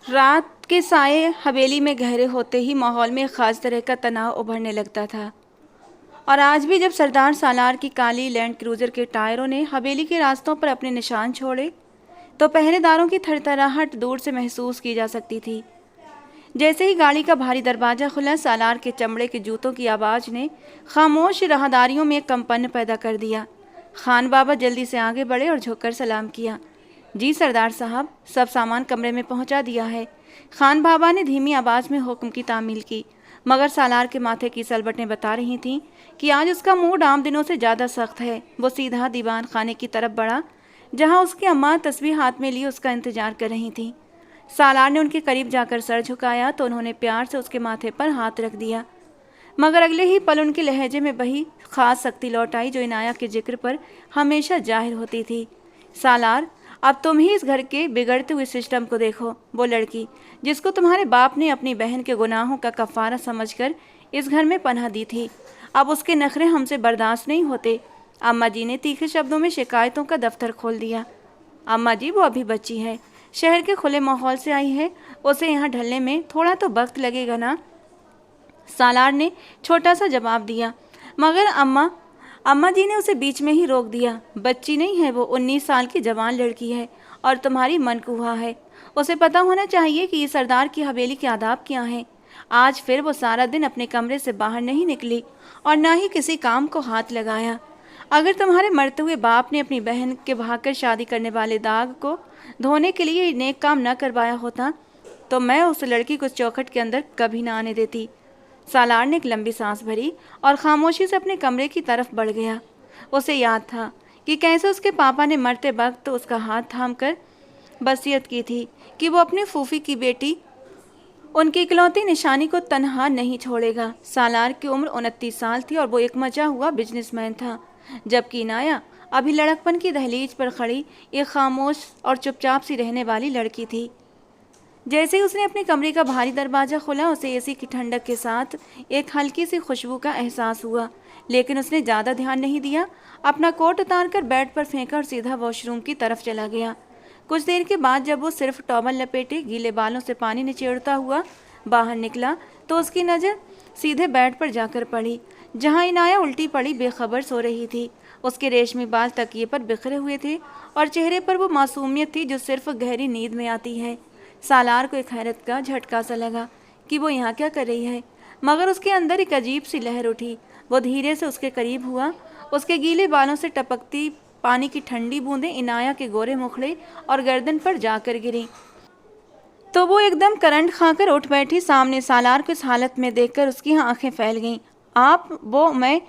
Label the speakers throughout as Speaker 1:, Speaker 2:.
Speaker 1: रात के साए हवेली में गहरे होते ही माहौल में एक खास तरह का तनाव उभरने लगता था। और आज भी जब सरदार सालार की काली लैंड क्रूजर के टायरों ने हवेली के रास्तों पर अपने निशान छोड़े, तो पहरेदारों की थरथराहट दूर से महसूस की जा सकती थी। जैसे ही गाड़ी का भारी दरवाजा खुला, सालार के चमड़े के जूतों की आवाज़ ने खामोश राहदारियों में एक कंपन पैदा कर दिया। खान बाबा जल्दी से आगे बढ़े और झुककर सलाम किया। जी सरदार साहब, सब सामान कमरे में पहुंचा दिया है। खान बाबा ने धीमी आवाज़ में हुक्म की तामील की, मगर सालार के माथे की सलबटें बता रही थीं कि आज उसका मूड आम दिनों से ज़्यादा सख्त है। वो सीधा दीवान खाने की तरफ बढ़ा, जहां उसकी अम्मा तस्बीह हाथ में लिए उसका इंतजार कर रही थीं। सालार ने उनके करीब जाकर सर झुकाया तो उन्होंने प्यार से उसके माथे पर हाथ रख दिया, मगर अगले ही पल उनके लहजे में वही खास सख्ती लौट आई जो इनाया के जिक्र पर हमेशा जाहिर होती थी। सालार, अब तुम ही इस घर के बिगड़ते हुए सिस्टम को देखो। वो लड़की जिसको तुम्हारे बाप ने अपनी बहन के गुनाहों का कफारा समझकर इस घर में पनाह दी थी, अब उसके नखरे हमसे बर्दाश्त नहीं होते। अम्मा जी ने तीखे शब्दों में शिकायतों का दफ्तर खोल दिया। अम्मा जी, वो अभी बच्ची है, शहर के खुले माहौल से आई है, उसे यहाँ ढलने में थोड़ा तो वक्त लगेगा ना। सालार ने छोटा सा जवाब दिया, मगर अम्मा जी ने उसे बीच में ही रोक दिया। बच्ची नहीं है वो, 19 साल की जवान लड़की है और तुम्हारी मनकूहा है। उसे पता होना चाहिए कि ये सरदार की हवेली के आदाब क्या हैं। आज फिर वो सारा दिन अपने कमरे से बाहर नहीं निकली और ना ही किसी काम को हाथ लगाया। अगर तुम्हारे मरते हुए बाप ने अपनी बहन के भागकर शादी करने वाले दाग को धोने के लिए ये नेक काम न करवाया होता, तो मैं उस लड़की को चौखट के अंदर कभी ना आने देती। सालार ने एक लंबी सांस भरी और खामोशी से अपने कमरे की तरफ बढ़ गया। उसे याद था कि कैसे उसके पापा ने मरते वक्त उसका हाथ थामकर वसीयत की थी कि वो अपनी फूफी की बेटी, उनकी इकलौती निशानी को तनहा नहीं छोड़ेगा। सालार की उम्र 29 साल थी और वो एक मचा हुआ बिजनेसमैन था, जबकि इनाया अभी लड़कपन की दहलीज पर खड़ी एक खामोश और चुपचाप सी रहने वाली लड़की थी। जैसे ही उसने अपने कमरे का भारी दरवाज़ा खोला, उसे एसी की ठंडक के साथ एक हल्की सी खुशबू का एहसास हुआ, लेकिन उसने ज़्यादा ध्यान नहीं दिया। अपना कोट उतारकर बेड पर फेंका और सीधा वॉशरूम की तरफ चला गया। कुछ देर के बाद जब वो सिर्फ टॉवल लपेटे गीले बालों से पानी निचोड़ता हुआ बाहर निकला, तो उसकी नज़र सीधे बेड पर जाकर पड़ी, जहाँ इनाया उल्टी पड़ी बेखबर सो रही थी। उसके रेशमी बाल तकिए पर बिखरे हुए थे और चेहरे पर वो मासूमियत थी जो सिर्फ गहरी नींद में आती है। सालार को एक हैरत का झटका सा लगा कि वो यहाँ क्या कर रही है, मगर उसके अंदर एक अजीब सी लहर उठी। वो धीरे से उसके करीब हुआ। उसके गीले बालों से टपकती पानी की ठंडी बूंदें इनाया के गोरे मुखड़े और गर्दन पर जाकर गिरी, तो वो एकदम करंट खाकर उठ बैठी। सामने सालार को इस हालत में देखकर उसकी आंखें फैल गईं। आप, वो, मैं।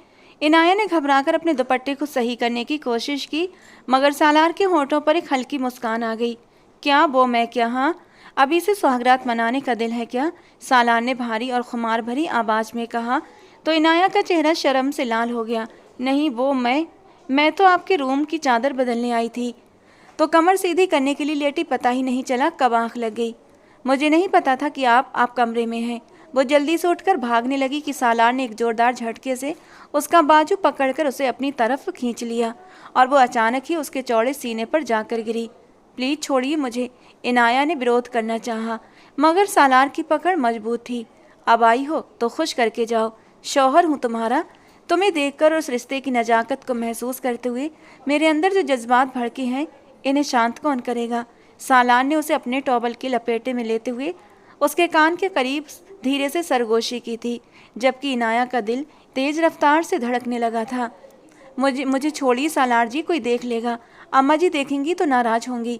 Speaker 1: इनाया ने घबराकर अपने दुपट्टे को सही करने की कोशिश की, मगर सालार के होठों पर एक हल्की मुस्कान आ गई। क्या वो, मैं क्या? हाँ, अभी से सुहागरात मनाने का दिल है क्या? सालार ने भारी और खुमार भरी आवाज़ में कहा, तो इनाया का चेहरा शर्म से लाल हो गया। नहीं, वो मैं तो आपके रूम की चादर बदलने आई थी, तो कमर सीधी करने के लिए लेटी, पता ही नहीं चला कब आँख लग गई। मुझे नहीं पता था कि आप कमरे में हैं। वो जल्दी से उठकर भागने लगी कि सालार ने एक जोरदार झटके से उसका बाजू पकड़कर उसे अपनी तरफ खींच लिया और वो अचानक ही उसके चौड़े सीने पर जाकर गिरी। प्लीज़ छोड़िए मुझे, इनाया ने विरोध करना चाहा, मगर सालार की पकड़ मजबूत थी। अब आई हो तो खुश करके जाओ, शौहर हूँ तुम्हारा। तुम्हें देखकर उस रिश्ते की नज़ाकत को महसूस करते हुए मेरे अंदर जो जज्बात भड़के हैं, इन्हें शांत कौन करेगा? सालार ने उसे अपने टॉवल के लपेटे में लेते हुए उसके कान के करीब धीरे से सरगोशी की थी, जबकि इनाया का दिल तेज रफ्तार से धड़कने लगा था। मुझे छोड़िए सालार जी, कोई देख लेगा, अम्मा जी देखेंगी तो नाराज होंगी।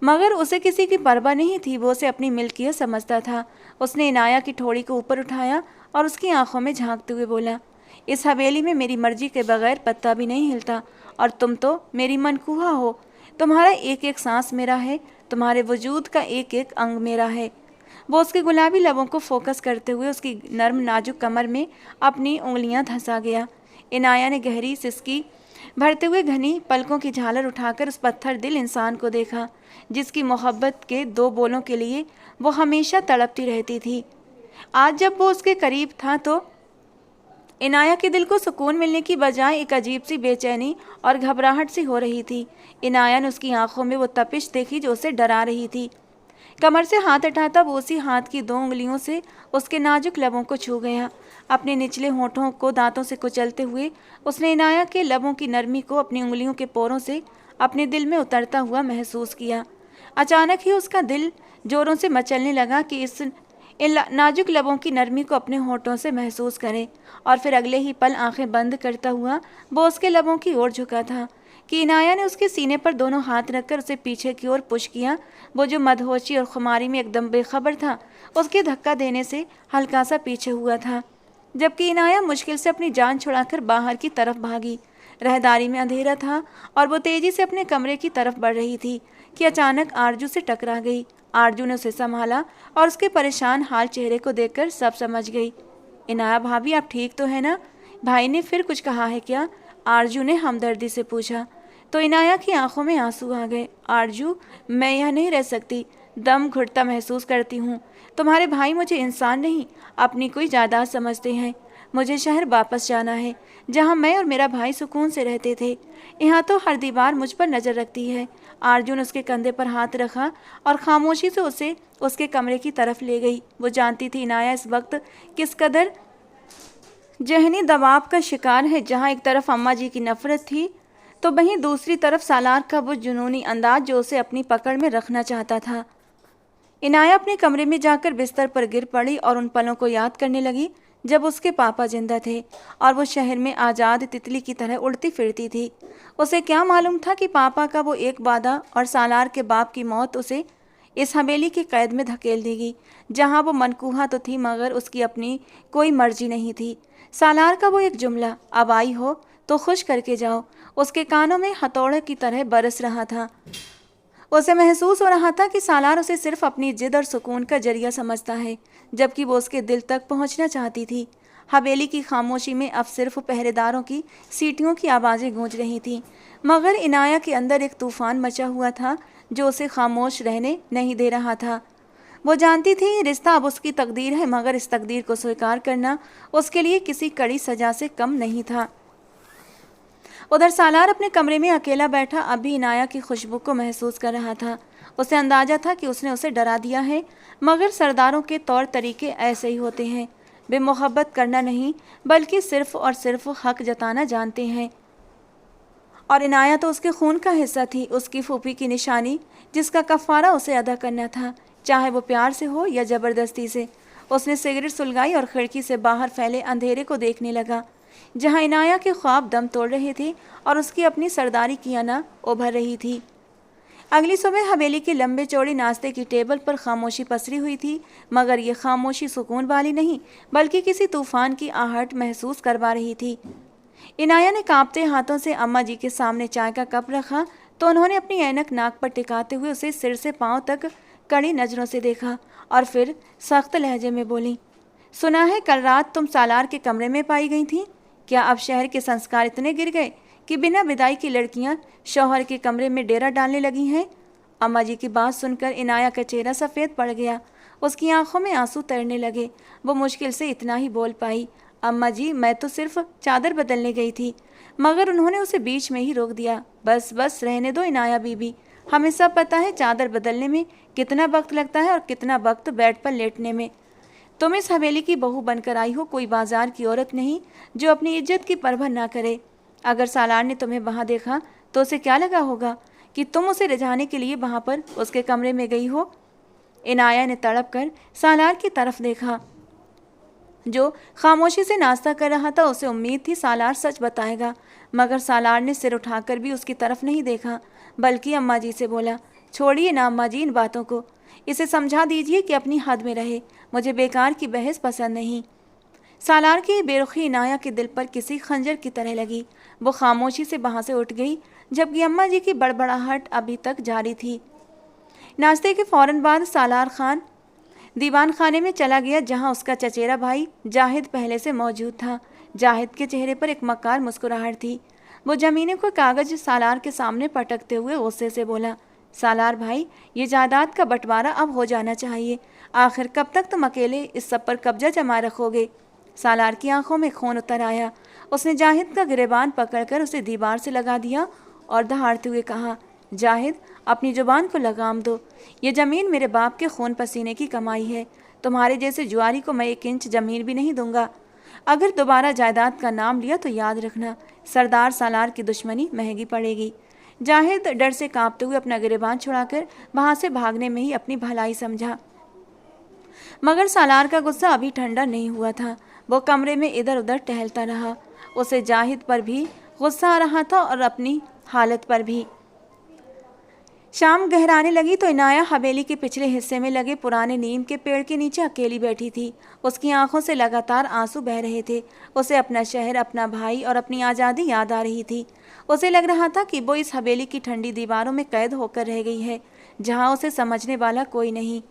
Speaker 1: मगर उसे किसी की परवाह नहीं थी, वो उसे अपनी मिल्कियत समझता था। उसने इनाया की ठोड़ी को ऊपर उठाया और उसकी आंखों में झांकते हुए बोला, इस हवेली में मेरी मर्जी के बगैर पत्ता भी नहीं हिलता, और तुम तो मेरी मनकूहा हो। तुम्हारा एक एक सांस मेरा है, तुम्हारे वजूद का एक एक अंग मेरा है। वो उसके गुलाबी लबों को फोकस करते हुए उसकी नर्म नाजुक कमर में अपनी उंगलियां धंसा गया। इनाया ने गहरी सिसकी भरते हुए घनी पलकों की झालर उठाकर उस पत्थर दिल इंसान को देखा, जिसकी मोहब्बत के दो बोलों के लिए वो हमेशा तड़पती रहती थी। आज जब वो उसके करीब था तो इनाया के दिल को सुकून मिलने की बजाय एक अजीब सी बेचैनी और घबराहट सी हो रही थी। इनाया ने उसकी आंखों में वो तपिश देखी जो उसे डरा रही थी। कमर से हाथ हटाता वो उसी हाथ की 2 उंगलियों से उसके नाजुक लबों को छू गया। अपने निचले होठों को दांतों से कुचलते हुए उसने इनाया के लबों की नरमी को अपनी उंगलियों के पोरों से अपने दिल में उतरता हुआ महसूस किया। अचानक ही उसका दिल जोरों से मचलने लगा कि इन नाजुक लबों की नरमी को अपने होठों से महसूस करे, और फिर अगले ही पल आंखें बंद करता हुआ वो उसके लबों की ओर झुका था कि इनाया ने उसके सीने पर दोनों हाथ रखकर उसे पीछे की ओर पुश किया। वो जो मदहोशी और खुमारी में एकदम बेखबर था, उसके धक्का देने से हल्का सा पीछे हुआ था, जबकि इनाया मुश्किल से अपनी जान छुड़ाकर बाहर की तरफ भागी। रहदारी में अंधेरा था और वो तेजी से अपने कमरे की तरफ बढ़ रही थी कि अचानक आरजू से टकरा गई। आरजू ने उसे संभाला और उसके परेशान हाल चेहरे को देखकर सब समझ गई। इनाया भाभी, आप ठीक तो है ना? भाई ने फिर कुछ कहा है क्या? आरजू ने हमदर्दी से पूछा। तो इनाया की आंखों में आंसू आ गए। आरजू, मैं यहाँ नहीं रह सकती, दम घुटता महसूस करती हूँ। तुम्हारे भाई मुझे इंसान नहीं, अपनी कोई जायदाद समझते हैं। मुझे शहर वापस जाना है, जहाँ मैं और मेरा भाई सुकून से रहते थे। यहाँ तो हर दीवार मुझ पर नज़र रखती है। आरजू ने उसके कंधे पर हाथ रखा और खामोशी से उसे उसके कमरे की तरफ ले गई। वो जानती थी इनाया इस वक्त किस कदर जहनी दबाव का शिकार है। जहाँ एक तरफ अम्मा जी की नफरत थी, तो वहीं दूसरी तरफ सालार का वो जुनूनी अंदाज जो उसे अपनी पकड़ में रखना चाहता था। इनाया अपने कमरे में जाकर बिस्तर पर गिर पड़ी और उन पलों को याद करने लगी जब उसके पापा जिंदा थे और वो शहर में आज़ाद तितली की तरह उड़ती फिरती थी। उसे क्या मालूम था कि पापा का वो एक वादा और सालार के बाप की मौत उसे इस हवेली की कैद में धकेल देगी, जहाँ वो मनकूहा तो थी मगर उसकी अपनी कोई मर्जी नहीं थी। सालार का वो एक जुमला, अब आई हो तो खुश करके जाओ, उसके कानों में हथौड़े की तरह बरस रहा था। उसे महसूस हो रहा था कि सालार उसे सिर्फ अपनी जिद और सुकून का जरिया समझता है, जबकि वो उसके दिल तक पहुंचना चाहती थी। हवेली की खामोशी में अब सिर्फ पहरेदारों की सीटियों की आवाज़ें गूंज रही थीं, मगर इनाया के अंदर एक तूफान मचा हुआ था जो उसे खामोश रहने नहीं दे रहा था। वो जानती थी रिश्ता अब उसकी तकदीर है, मगर इस तकदीर को स्वीकार करना उसके लिए किसी कड़ी सजा से कम नहीं था। उधर सालार अपने कमरे में अकेला बैठा अभी इनाया की खुशबू को महसूस कर रहा था। उसे अंदाजा था कि उसने उसे डरा दिया है, मगर सरदारों के तौर तरीके ऐसे ही होते हैं। वे मोहब्बत करना नहीं बल्कि सिर्फ और सिर्फ हक जताना जानते हैं, और इनाया तो उसके खून का हिस्सा थी, उसकी फूफी की निशानी, जिसका कफ़ारा उसे अदा करना था, चाहे वो प्यार से हो या ज़बरदस्ती से। उसने सिगरेट सुलगाई और खिड़की से बाहर फैले अंधेरे को देखने लगा, जहाँ इनाया के ख्वाब दम तोड़ रहे थे और उसकी अपनी सरदारी की अना उभर रही थी। अगली सुबह हवेली के लंबे चौड़ी नाश्ते की टेबल पर खामोशी पसरी हुई थी, मगर ये खामोशी सुकून वाली नहीं बल्कि किसी तूफान की आहट महसूस करवा रही थी। इनाया ने कांपते हाथों से अम्मा जी के सामने चाय का कप रखा तो उन्होंने अपनी ऐनक नाक पर टिकाते हुए उसे सिर से पांव तक कड़ी नज़रों से देखा और फिर सख्त लहजे में बोली, सुना है कल रात तुम सालार के कमरे में पाई गई थी। क्या अब शहर के संस्कार इतने गिर गए कि बिना विदाई की लड़कियां शौहर के कमरे में डेरा डालने लगी हैं? अम्मा जी की बात सुनकर इनाया का चेहरा सफ़ेद पड़ गया, उसकी आंखों में आंसू तैरने लगे। वो मुश्किल से इतना ही बोल पाई, अम्मा जी, मैं तो सिर्फ चादर बदलने गई थी। मगर उन्होंने उसे बीच में ही रोक दिया। बस बस रहने दो इनाया बीबी, हमें सब पता है चादर बदलने में कितना वक्त लगता है और कितना वक्त बेड पर लेटने में। तुम इस हवेली की बहू बनकर आई हो, कोई बाजार की औरत नहीं जो अपनी इज्जत की परवाह ना करे। अगर सालार ने तुम्हें वहाँ देखा तो उसे क्या लगा होगा कि तुम उसे रिझाने के लिए वहाँ पर उसके कमरे में गई हो? इनाया ने तड़प कर सालार की तरफ देखा, जो खामोशी से नाश्ता कर रहा था। उसे उम्मीद थी सालार सच बताएगा, मगर सालार ने सिर उठाकर भी उसकी तरफ नहीं देखा, बल्कि अम्मा जी से बोला, छोड़िए ना अम्मा जी इन बातों को, इसे समझा दीजिए कि अपनी हद में रहे, मुझे बेकार की बहस पसंद नहीं। सालार की बेरुखी इनाया के दिल पर किसी खंजर की तरह लगी। वो खामोशी से वहाँ से उठ गई, जबकि अम्मा जी की बड़बड़ाहट अभी तक जारी थी। नाश्ते के फौरन बाद सालार खान दीवान खाने में चला गया, जहाँ उसका चचेरा भाई जाहिद पहले से मौजूद था। जाहिद के चेहरे पर एक मक्कार मुस्कुराहट थी। वो जमीने को कागज सालार के सामने पटकते हुए गुस्से से बोला, सालार भाई, ये जायदाद का बंटवारा अब हो जाना चाहिए। आखिर कब तक तुम अकेले इस सब पर कब्जा जमा रखोगे? सालार की आंखों में खून उतर आया। उसने जाहिद का गिरेबान पकड़कर उसे दीवार से लगा दिया और दहाड़ते हुए कहा, जाहिद, अपनी जुबान को लगाम दो। ये ज़मीन मेरे बाप के खून पसीने की कमाई है। तुम्हारे जैसे जुआरी को मैं 1 इंच ज़मीन भी नहीं दूंगा। अगर दोबारा जायदाद का नाम लिया तो याद रखना, सरदार सालार की दुश्मनी महंगी पड़ेगी। जाहिद डर से कांपते हुए अपना गिरेबान छुड़ाकर वहां से भागने में ही अपनी भलाई समझा, मगर सालार का गुस्सा अभी ठंडा नहीं हुआ था। वो कमरे में इधर उधर टहलता रहा। उसे जाहिद पर भी गुस्सा आ रहा था और अपनी हालत पर भी। शाम गहराने लगी तो इनाया हवेली के पिछले हिस्से में लगे पुराने नीम के पेड़ के नीचे अकेली बैठी थी। उसकी आंखों से लगातार आंसू बह रहे थे। उसे अपना शहर, अपना भाई और अपनी आज़ादी याद आ रही थी। उसे लग रहा था कि वो इस हवेली की ठंडी दीवारों में कैद होकर रह गई है, जहाँ उसे समझने वाला कोई नहीं।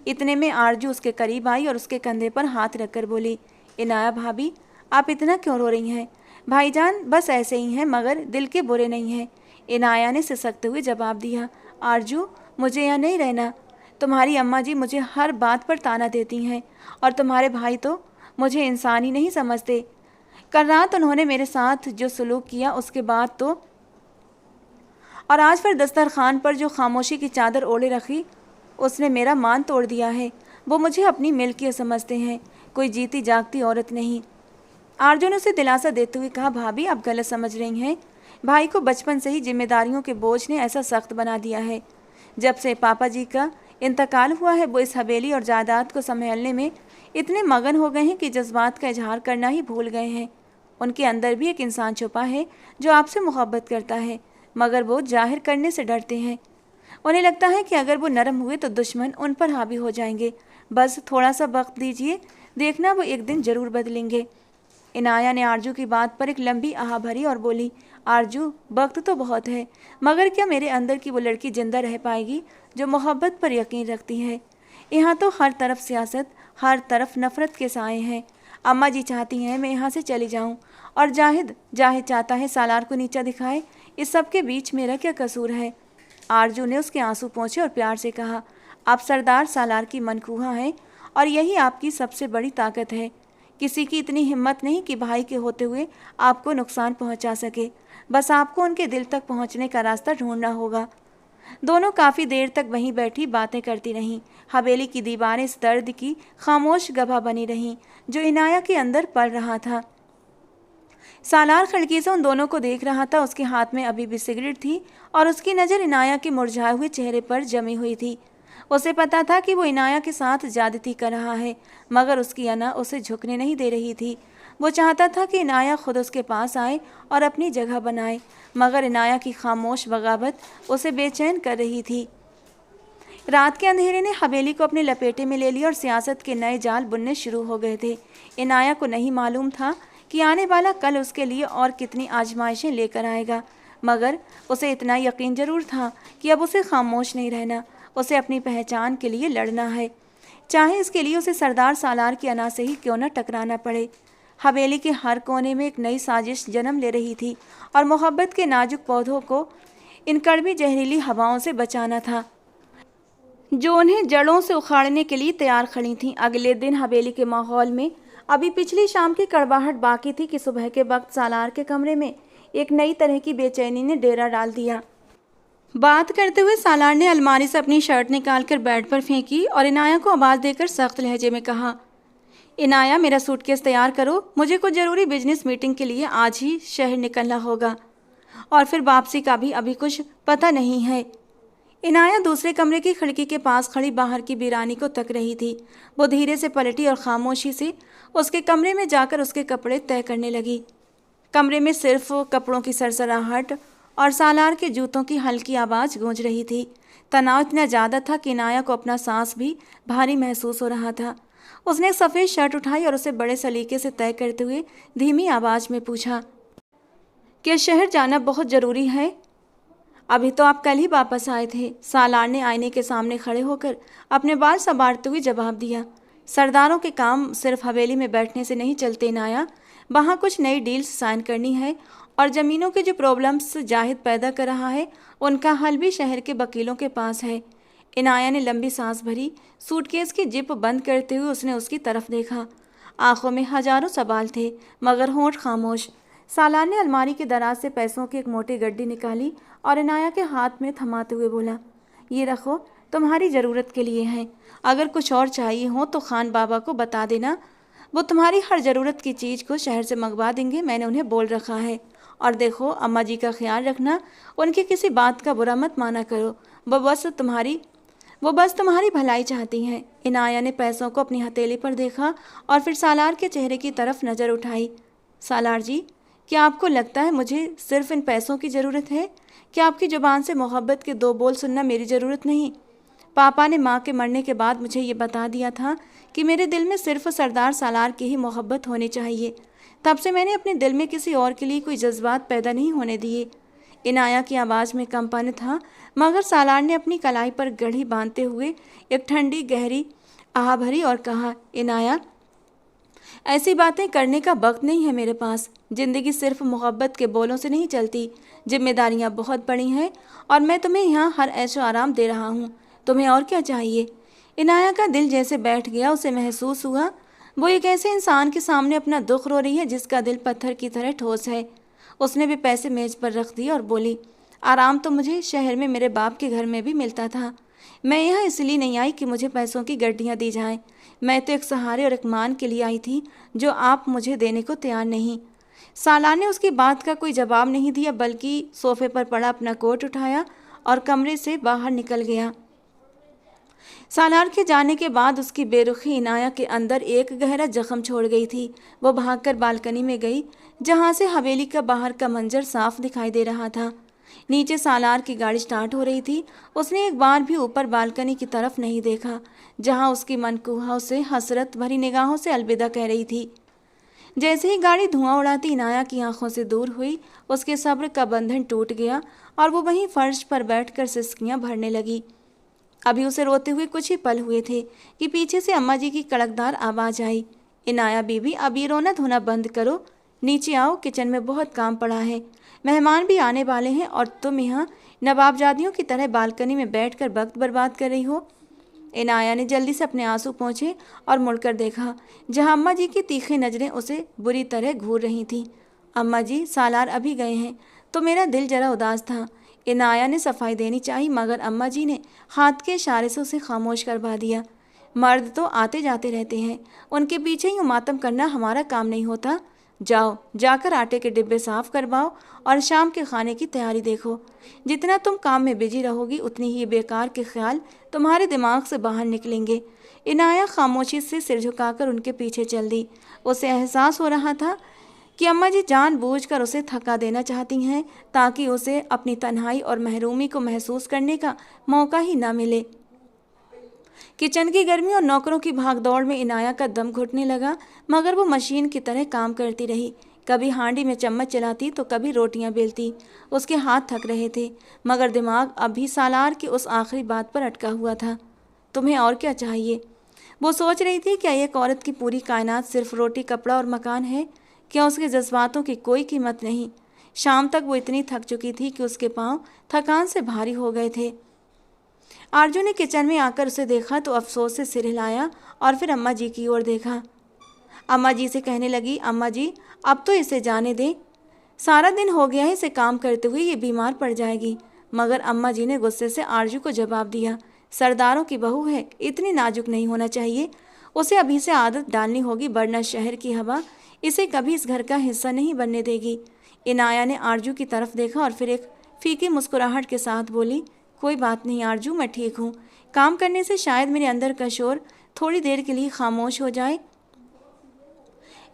Speaker 1: इतने में आरजू उसके करीब आई और उसके कंधे पर हाथ रखकर बोली, इनाया भाभी, आप इतना क्यों रो रही हैं? भाईजान बस ऐसे ही हैं, मगर दिल के बुरे नहीं हैं। इनाया ने सिसकते हुए जवाब दिया, आरजू, मुझे यहाँ नहीं रहना। तुम्हारी अम्मा जी मुझे हर बात पर ताना देती हैं और तुम्हारे भाई तो मुझे इंसान ही नहीं समझते। कल रात उन्होंने मेरे साथ जो सलूक किया उसके बाद तो, और आज फिर दस्तरखान पर जो खामोशी की चादर ओढ़े रखी, उसने मेरा मान तोड़ दिया है। वो मुझे अपनी मिल्कियत समझते हैं, कोई जीती जागती औरत नहीं। आरजू ने उसे दिलासा देते हुए कहा, भाभी आप गलत समझ रही हैं। भाई को बचपन से ही जिम्मेदारियों के बोझ ने ऐसा सख्त बना दिया है। जब से पापा जी का इंतकाल हुआ है, वो इस हवेली और जायदाद को संभालने में इतने मगन हो गए हैं कि जज्बात का इजहार करना ही भूल गए हैं। उनके अंदर भी एक इंसान छुपा है जो आपसे मोहब्बत करता है, मगर वो जाहिर करने से डरते हैं। उन्हें लगता है कि अगर वो नरम हुए तो दुश्मन उन पर हावी हो जाएंगे। बस थोड़ा सा वक्त दीजिए, देखना वो एक दिन ज़रूर बदलेंगे। इनाया ने आरजू की बात पर एक लंबी आह भरी और बोली, आरजू, वक्त तो बहुत है, मगर क्या मेरे अंदर की वो लड़की जिंदा रह पाएगी जो मोहब्बत पर यकीन रखती है? यहाँ तो हर तरफ सियासत, हर तरफ नफरत के साए हैं। अम्मा जी चाहती हैं मैं यहाँ से चली जाऊँ, और जाहिद चाहता है सालार को नीचा दिखाए। इस सब के बीच मेरा क्या कसूर है? आरजू ने उसके आंसू पोंछे और प्यार से कहा, आप सरदार सालार की मनखूहा हैं और यही आपकी सबसे बड़ी ताकत है। किसी की इतनी हिम्मत नहीं कि भाई के होते हुए आपको नुकसान पहुंचा सके। बस आपको उनके दिल तक पहुंचने का रास्ता ढूंढना होगा। दोनों काफ़ी देर तक वहीं बैठी बातें करती रहीं। हवेली की दीवारें इस दर्द की खामोश गवाह बनी रहीं जो इनाया के अंदर पल रहा था। सालार खिड़की से उन दोनों को देख रहा था। उसके हाथ में अभी भी सिगरेट थी और उसकी नज़र इनाया के मुरझाए हुए चेहरे पर जमी हुई थी। उसे पता था कि वो इनाया के साथ ज्यादती कर रहा है, मगर उसकी अना उसे झुकने नहीं दे रही थी। वो चाहता था कि इनाया खुद उसके पास आए और अपनी जगह बनाए, मगर इनाया की खामोश बगावत उसे बेचैन कर रही थी। रात के अंधेरे ने हवेली को अपने लपेटे में ले लिया और सियासत के नए जाल बुनने शुरू हो गए थे। इनाया को नहीं मालूम था कि आने वाला कल उसके लिए और कितनी आजमाइशें लेकर आएगा, मगर उसे इतना यकीन जरूर था कि अब उसे खामोश नहीं रहना। उसे अपनी पहचान के लिए लड़ना है, चाहे इसके लिए उसे सरदार सालार की अना से ही क्यों न टकराना पड़े। हवेली के हर कोने में एक नई साजिश जन्म ले रही थी और मोहब्बत के नाजुक पौधों को इन कड़वी जहरीली हवाओं से बचाना था जो उन्हें जड़ों से उखाड़ने के लिए तैयार खड़ी थीं। अगले दिन हवेली के माहौल में अभी पिछली शाम की कड़वाहट बाकी थी कि सुबह के वक्त सालार के कमरे में एक नई तरह की बेचैनी ने डेरा डाल दिया। बात करते हुए सालार ने अलमारी से अपनी शर्ट निकालकर बेड पर फेंकी और इनाया को आवाज़ देकर सख्त लहजे में कहा, इनाया, मेरा सूटकेस तैयार करो, मुझे कुछ ज़रूरी बिजनेस मीटिंग के लिए आज ही शहर निकलना होगा और फिर वापसी का भी अभी कुछ पता नहीं है। इनाया दूसरे कमरे की खिड़की के पास खड़ी बाहर की वीरानी को तक रही थी। वो धीरे से पलटी और खामोशी से उसके कमरे में जाकर उसके कपड़े तय करने लगी। कमरे में सिर्फ कपड़ों की सरसराहट और सालार के जूतों की हल्की आवाज़ गूंज रही थी। तनाव इतना ज़्यादा था कि इनाया को अपना सांस भी भारी महसूस हो रहा था। उसने एक सफ़ेद शर्ट उठाई और उसे बड़े सलीके से तय करते हुए धीमी आवाज़ में पूछा, क्या शहर जाना बहुत ज़रूरी है? अभी तो आप कल ही वापस आए थे। सालार ने आईने के सामने खड़े होकर अपने बाल संवारते हुए जवाब दिया, सरदारों के काम सिर्फ हवेली में बैठने से नहीं चलते इनाया, वहाँ कुछ नई डील्स साइन करनी है और ज़मीनों के जो प्रॉब्लम्स जाहिद पैदा कर रहा है उनका हल भी शहर के वकीलों के पास है। इनाया ने लंबी सांस भरी। सूटकेस की जिप बंद करते हुए उसने उसकी तरफ देखा। आंखों में हजारों सवाल थे, मगर होंठ खामोश। सालार ने अलमारी के दराज से पैसों की एक मोटी गड्डी निकाली और इनाया के हाथ में थमाते हुए बोला, ये रखो, तुम्हारी ज़रूरत के लिए हैं। अगर कुछ और चाहिए हो तो खान बाबा को बता देना, वो तुम्हारी हर ज़रूरत की चीज़ को शहर से मंगवा देंगे, मैंने उन्हें बोल रखा है। और देखो, अम्मा जी का ख्याल रखना, उनकी किसी बात का बुरा मत माना करो, वो बस तुम्हारी भलाई चाहती हैं। इनाया ने पैसों को अपनी हथेली पर देखा और फिर सालार के चेहरे की तरफ नज़र उठाई। सालार जी, क्या आपको लगता है मुझे सिर्फ इन पैसों की ज़रूरत है? क्या आपकी ज़ुबान से मोहब्बत के दो बोल सुनना मेरी ज़रूरत नहीं? पापा ने माँ के मरने के बाद मुझे ये बता दिया था कि मेरे दिल में सिर्फ सरदार सालार की ही मोहब्बत होनी चाहिए। तब से मैंने अपने दिल में किसी और के लिए कोई जज्बात पैदा नहीं होने दिए। इनाया की आवाज़ में कंपन था, मगर सालार ने अपनी कलाई पर गढ़ी बांधते हुए एक ठंडी गहरी आह भरी और कहा, इनाया, ऐसी बातें करने का वक्त नहीं है मेरे पास। ज़िंदगी सिर्फ मोहब्बत के बोलों से नहीं चलती, जिम्मेदारियां बहुत बड़ी हैं और मैं तुम्हें यहाँ हर ऐशो आराम दे रहा हूँ। तुम्हें और क्या चाहिए? इनाया का दिल जैसे बैठ गया। उसे महसूस हुआ वो एक ऐसे इंसान के सामने अपना दुख रो रही है जिसका दिल पत्थर की तरह ठोस है। उसने भी पैसे मेज पर रख दिए और बोली, आराम तो मुझे शहर में मेरे बाप के घर में भी मिलता था। मैं यहाँ इसलिए नहीं आई कि मुझे पैसों की गड्डियाँ दी जाएं। मैं तो एक सहारे और एक मान के लिए आई थी जो आप मुझे देने को तैयार नहीं। सालार ने उसकी बात का कोई जवाब नहीं दिया, बल्कि सोफे पर पड़ा अपना कोट उठाया और कमरे से बाहर निकल गया। सालार के जाने के बाद उसकी बेरुखी इनाया के अंदर एक गहरा जख्म छोड़ गई थी। वो भागकर बालकनी में गई, जहाँ से हवेली का बाहर का मंजर साफ दिखाई दे रहा था। नीचे सालार की गाड़ी स्टार्ट हो रही थी। उसने एक बार भी ऊपर बालकनी की तरफ नहीं देखा, जहाँ उसकी मनकूहा उसे हसरत भरी निगाहों से अलविदा कह रही थी। जैसे ही गाड़ी धुआं उड़ाती इनाया की आंखों से दूर हुई, उसके सब्र का बंधन टूट गया और वो वहीं फर्श पर बैठकर सिसकियां भरने लगी। अभी उसे रोते हुए कुछ ही पल हुए थे कि पीछे से अम्मा जी की कड़कदार आवाज़ आई, इनाया बीबी, अब ये रोना धोना बंद करो, नीचे आओ, किचन में बहुत काम पड़ा है, मेहमान भी आने वाले हैं और तुम यहाँ नवाबजादियों की तरह बालकनी में बैठकर वक्त बर्बाद कर रही हो। इनाया ने जल्दी से अपने आंसू पोंछे और मुड़कर देखा, जहाँ अम्मा जी की तीखी नज़रें उसे बुरी तरह घूर रही थीं। अम्मा जी, सालार अभी गए हैं तो मेरा दिल जरा उदास था। इनाया ने सफाई देनी चाहिए, मगर अम्मा जी ने हाथ के इशारे से उसे खामोश करवा दिया। मर्द तो आते जाते रहते हैं, उनके पीछे यूँ मातम करना हमारा काम नहीं होता। जाओ, जाकर आटे के डिब्बे साफ करवाओ और शाम के खाने की तैयारी देखो। जितना तुम काम में बिजी रहोगी, उतनी ही बेकार के ख्याल तुम्हारे दिमाग से बाहर निकलेंगे। इनाया खामोशी से सिर झुकाकर उनके पीछे चल दी। उसे एहसास हो रहा था कि अम्मा जी जानबूझकर उसे थका देना चाहती हैं, ताकि उसे अपनी तन्हाई और महरूमी को महसूस करने का मौका ही ना मिले। किचन की गर्मी और नौकरों की भागदौड़ में इनाया का दम घुटने लगा, मगर वो मशीन की तरह काम करती रही। कभी हांडी में चम्मच चलाती तो कभी रोटियां बेलती। उसके हाथ थक रहे थे, मगर दिमाग अभी सालार की उस आखिरी बात पर अटका हुआ था। तुम्हें और क्या चाहिए? वो सोच रही थी, क्या एक औरत की पूरी कायनात सिर्फ रोटी, कपड़ा और मकान है? क्या उसके जज्बातों की कोई कीमत नहीं? शाम तक वो इतनी थक चुकी थी कि उसके पाँव थकान से भारी हो गए थे। आरजू ने किचन में आकर उसे देखा तो अफसोस से सिर हिलाया और फिर अम्मा जी की ओर देखा। अम्मा जी से कहने लगी, अम्मा जी, अब तो इसे जाने दें, सारा दिन हो गया है इसे काम करते हुए, ये बीमार पड़ जाएगी। मगर अम्मा जी ने गुस्से से आरजू को जवाब दिया, सरदारों की बहू है, इतनी नाजुक नहीं होना चाहिए, उसे अभी से आदत डालनी होगी, वरना शहर की हवा इसे कभी इस घर का हिस्सा नहीं बनने देगी। इनाया ने आरजू की तरफ देखा और फिर एक फीकी मुस्कुराहट के साथ बोली, कोई बात नहीं आरजू, मैं ठीक हूँ। काम करने से शायद मेरे अंदर का शोर थोड़ी देर के लिए खामोश हो जाए।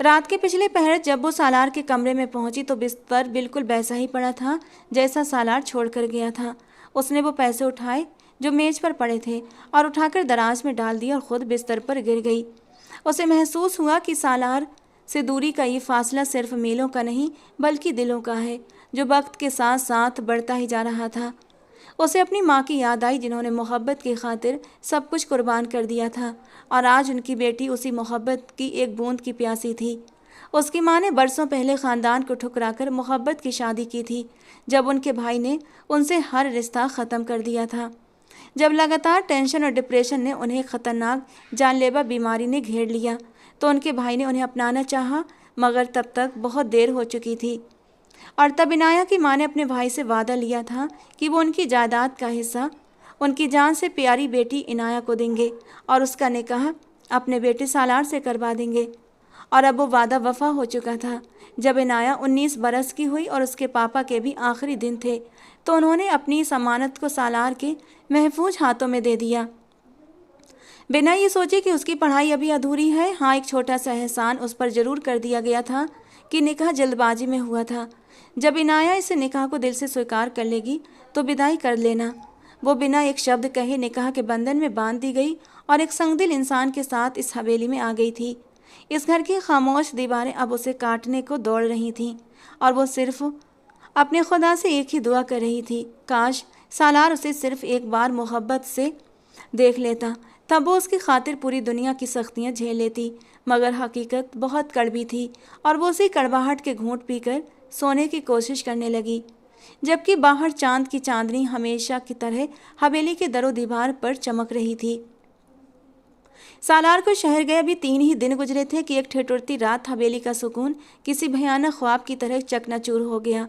Speaker 1: रात के पिछले पहर जब वो सालार के कमरे में पहुंची तो बिस्तर बिल्कुल वैसा ही पड़ा था जैसा सालार छोड़ कर गया था। उसने वो पैसे उठाए जो मेज पर पड़े थे और उठाकर दराज में डाल दिया और खुद बिस्तर पर गिर गई। उसे महसूस हुआ कि सालार से दूरी का ये फासला सिर्फ मीलों का नहीं बल्कि दिलों का है, जो वक्त के साथ साथ बढ़ता ही जा रहा था। उसे अपनी माँ की याद आई, जिन्होंने मोहब्बत की खातिर सब कुछ कुर्बान कर दिया था, और आज उनकी बेटी उसी मोहब्बत की एक बूंद की प्यासी थी। उसकी माँ ने बरसों पहले ख़ानदान को ठुकराकर मोहब्बत की शादी की थी, जब उनके भाई ने उनसे हर रिश्ता ख़त्म कर दिया था। जब लगातार टेंशन और डिप्रेशन ने उन्हें ख़तरनाक जानलेवा बीमारी ने घेर लिया तो उनके भाई ने उन्हें अपनाना चाहा, मगर तब तक बहुत देर हो चुकी थी। और तब इनाया की माँ ने अपने भाई से वादा लिया था कि वो उनकी जायदाद का हिस्सा उनकी जान से प्यारी बेटी इनाया को देंगे और उसका निकाह अपने बेटे सालार से करवा देंगे। और अब वो वादा वफा हो चुका था। जब इनाया 19 बरस की हुई और उसके पापा के भी आखिरी दिन थे तो उन्होंने अपनी इस अमानत को सालार के महफूज हाथों में दे दिया, बिना ये सोचे कि उसकी पढ़ाई अभी अधूरी है। हाँ, एक छोटा सा एहसान उस पर ज़रूर कर दिया गया था कि निकाह जल्दबाजी में हुआ था। जब इनाया इस निकाह को दिल से स्वीकार कर लेगी तो विदाई कर लेना। वो बिना एक शब्द कहे निकाह के बंधन में बांध दी गई और एक संगदिल इंसान के साथ इस हवेली में आ गई थी। इस घर की खामोश दीवारें अब उसे काटने को दौड़ रही थीं और वो सिर्फ अपने खुदा से एक ही दुआ कर रही थी, काश सालार उसे सिर्फ एक बार मोहब्बत से देख लेता, तब वो उसकी खातिर पूरी दुनिया की सख्तियां झेल लेती। मगर हकीकत बहुत कड़वी थी और वो उसी कड़वाहट के घूंट पीकर सोने की कोशिश करने लगी, जबकि बाहर चांद की चांदनी हमेशा की तरह हवेली के दरो दीवार पर चमक रही थी। सालार को शहर गए अभी 3 ही दिन गुजरे थे कि एक ठिठुरती रात हवेली का सुकून किसी भयानक ख्वाब की तरह चकनाचूर हो गया।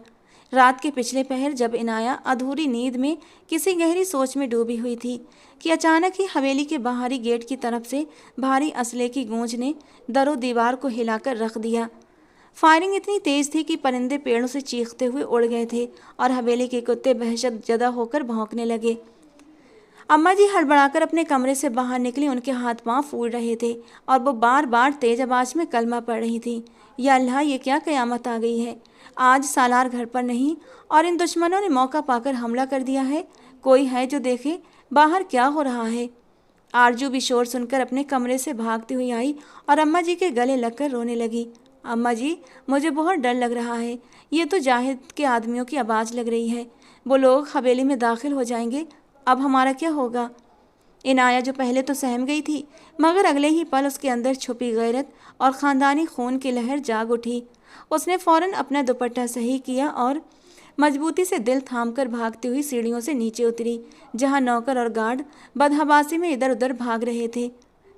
Speaker 1: रात के पिछले पहर जब इनाया अधूरी नींद में किसी गहरी सोच में डूबी हुई थी कि अचानक ही हवेली के बाहरी गेट की तरफ से भारी असले की गूंज ने दरो दीवार को हिलाकर रख दिया। फायरिंग इतनी तेज थी कि परिंदे पेड़ों से चीखते हुए उड़ गए थे और हवेली के कुत्ते दहशत ज़दा होकर भौंकने लगे। अम्मा जी हड़बड़ाकर अपने कमरे से बाहर निकली। उनके हाथ पांव फूल रहे थे और वो बार बार तेज आवाज़ में कलमा पढ़ रही थी, या अल्लाह, ये क्या क़यामत आ गई है। आज सालार घर पर नहीं और इन दुश्मनों ने मौका पाकर हमला कर दिया है। कोई है जो देखे बाहर क्या हो रहा है। आरजू भी शोर सुनकर अपने कमरे से भागती हुई आई और अम्मा जी के गले लगकर रोने लगी। अम्मा जी, मुझे बहुत डर लग रहा है। ये तो जाहिद के आदमियों की आवाज़ लग रही है। वो लोग हवेली में दाखिल हो जाएंगे। अब हमारा क्या होगा। इनाया जो पहले तो सहम गई थी, मगर अगले ही पल उसके अंदर छुपी गैरत और ख़ानदानी खून की लहर जाग उठी। उसने फ़ौरन अपना दुपट्टा सही किया और मजबूती से दिल थामकर भागती हुई सीढ़ियों से नीचे उतरी, जहां नौकर और गार्ड बदहवासी में इधर उधर भाग रहे थे।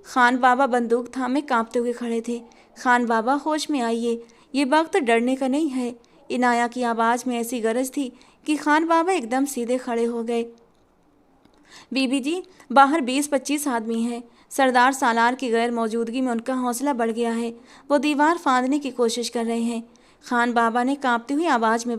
Speaker 1: खान बाबा बंदूक थामे कांपते हुए खड़े थे। खान बाबा, होश में आइए, ये वक्त डरने का नहीं है। इनाया की आवाज़ में ऐसी गरज थी कि खान बाबा एकदम सीधे खड़े हो गए। बीबी जी, बाहर 20-25 आदमी हैं। सरदार सालार की गैर मौजूदगी में उनका हौसला बढ़ गया है। वो दीवार फांदने की कोशिश कर रहे हैं। खान बाबा ने कांपती हुई आवाज़ में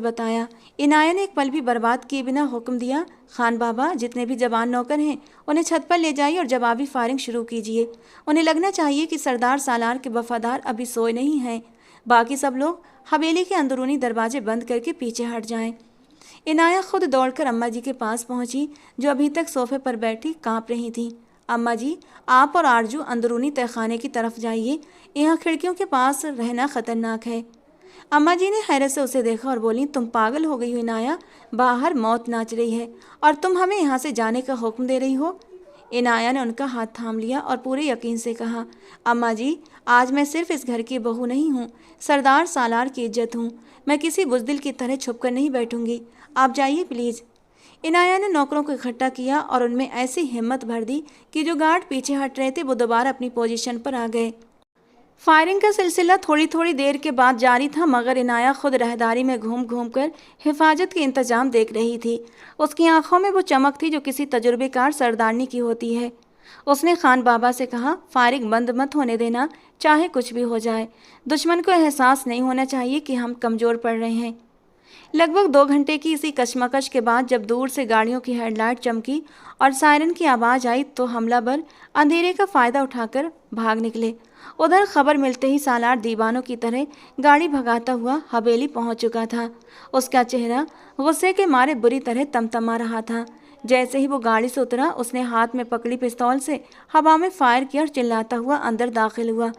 Speaker 1: बताया। इनाया ने एक पल भी बर्बाद किए बिना हुक्म दिया, खान बाबा, जितने भी जवान नौकर हैं उन्हें छत पर ले जाइए और जवाबी फायरिंग शुरू कीजिए। उन्हें लगना चाहिए कि सरदार सालार के वफादार अभी सोए नहीं हैं। बाकी सब लोग हवेली के अंदरूनी दरवाजे बंद करके पीछे हट जाएं। इनाया खुद दौड़कर अम्मा जी के पास पहुंची, जो अभी तक सोफे पर बैठी कांप रही थीं। अम्मा जी, आप और आरजू अंदरूनी तहखाने की तरफ जाइए। यहाँ खिड़कियों के पास रहना खतरनाक है। अम्मा जी ने हैरत से उसे देखा और बोली, तुम पागल हो गई हो इनाया, बाहर मौत नाच रही है और तुम हमें यहाँ से जाने का हुक्म दे रही हो। इनाया ने उनका हाथ थाम लिया और पूरे यकीन से कहा, अम्मा जी, आज मैं सिर्फ इस घर की बहू नहीं हूँ, सरदार सालार की इज्जत हूँ। मैं किसी बुज़दिल की तरह छुप कर नहीं बैठूंगी। आप जाइए प्लीज़। इनाया ने नौकरों को इकट्ठा किया और उनमें ऐसी हिम्मत भर दी कि जो गार्ड पीछे हट रहे थे वो दोबारा अपनी पोजीशन पर आ गए। फायरिंग का सिलसिला थोड़ी थोड़ी देर के बाद जारी था, मगर इनाया खुद राहदारी में घूम घूम कर हिफाजत के इंतजाम देख रही थी। उसकी आंखों में वो चमक थी जो किसी तजुर्बेकार सरदारनी की होती है। उसने खान बाबा से कहा, फायरिंग बंद मत होने देना, चाहे कुछ भी हो जाए। दुश्मन को एहसास नहीं होना चाहिए कि हम कमज़ोर पड़ रहे हैं। लगभग 2 घंटे की इसी कशमकश के बाद जब दूर से गाड़ियों की हेडलाइट चमकी और सायरन की आवाज़ आई तो हमलावर अंधेरे का फ़ायदा उठाकर भाग निकले। उधर खबर मिलते ही सालार दीवानों की तरह गाड़ी भगाता हुआ हवेली पहुंच चुका था। उसका चेहरा गुस्से के मारे बुरी तरह तमतमा रहा था। जैसे ही वो गाड़ी से उतरा, उसने हाथ में पकड़ी पिस्तौल से हवा में फायर किया और चिल्लाता हुआ अंदर दाखिल हुआ।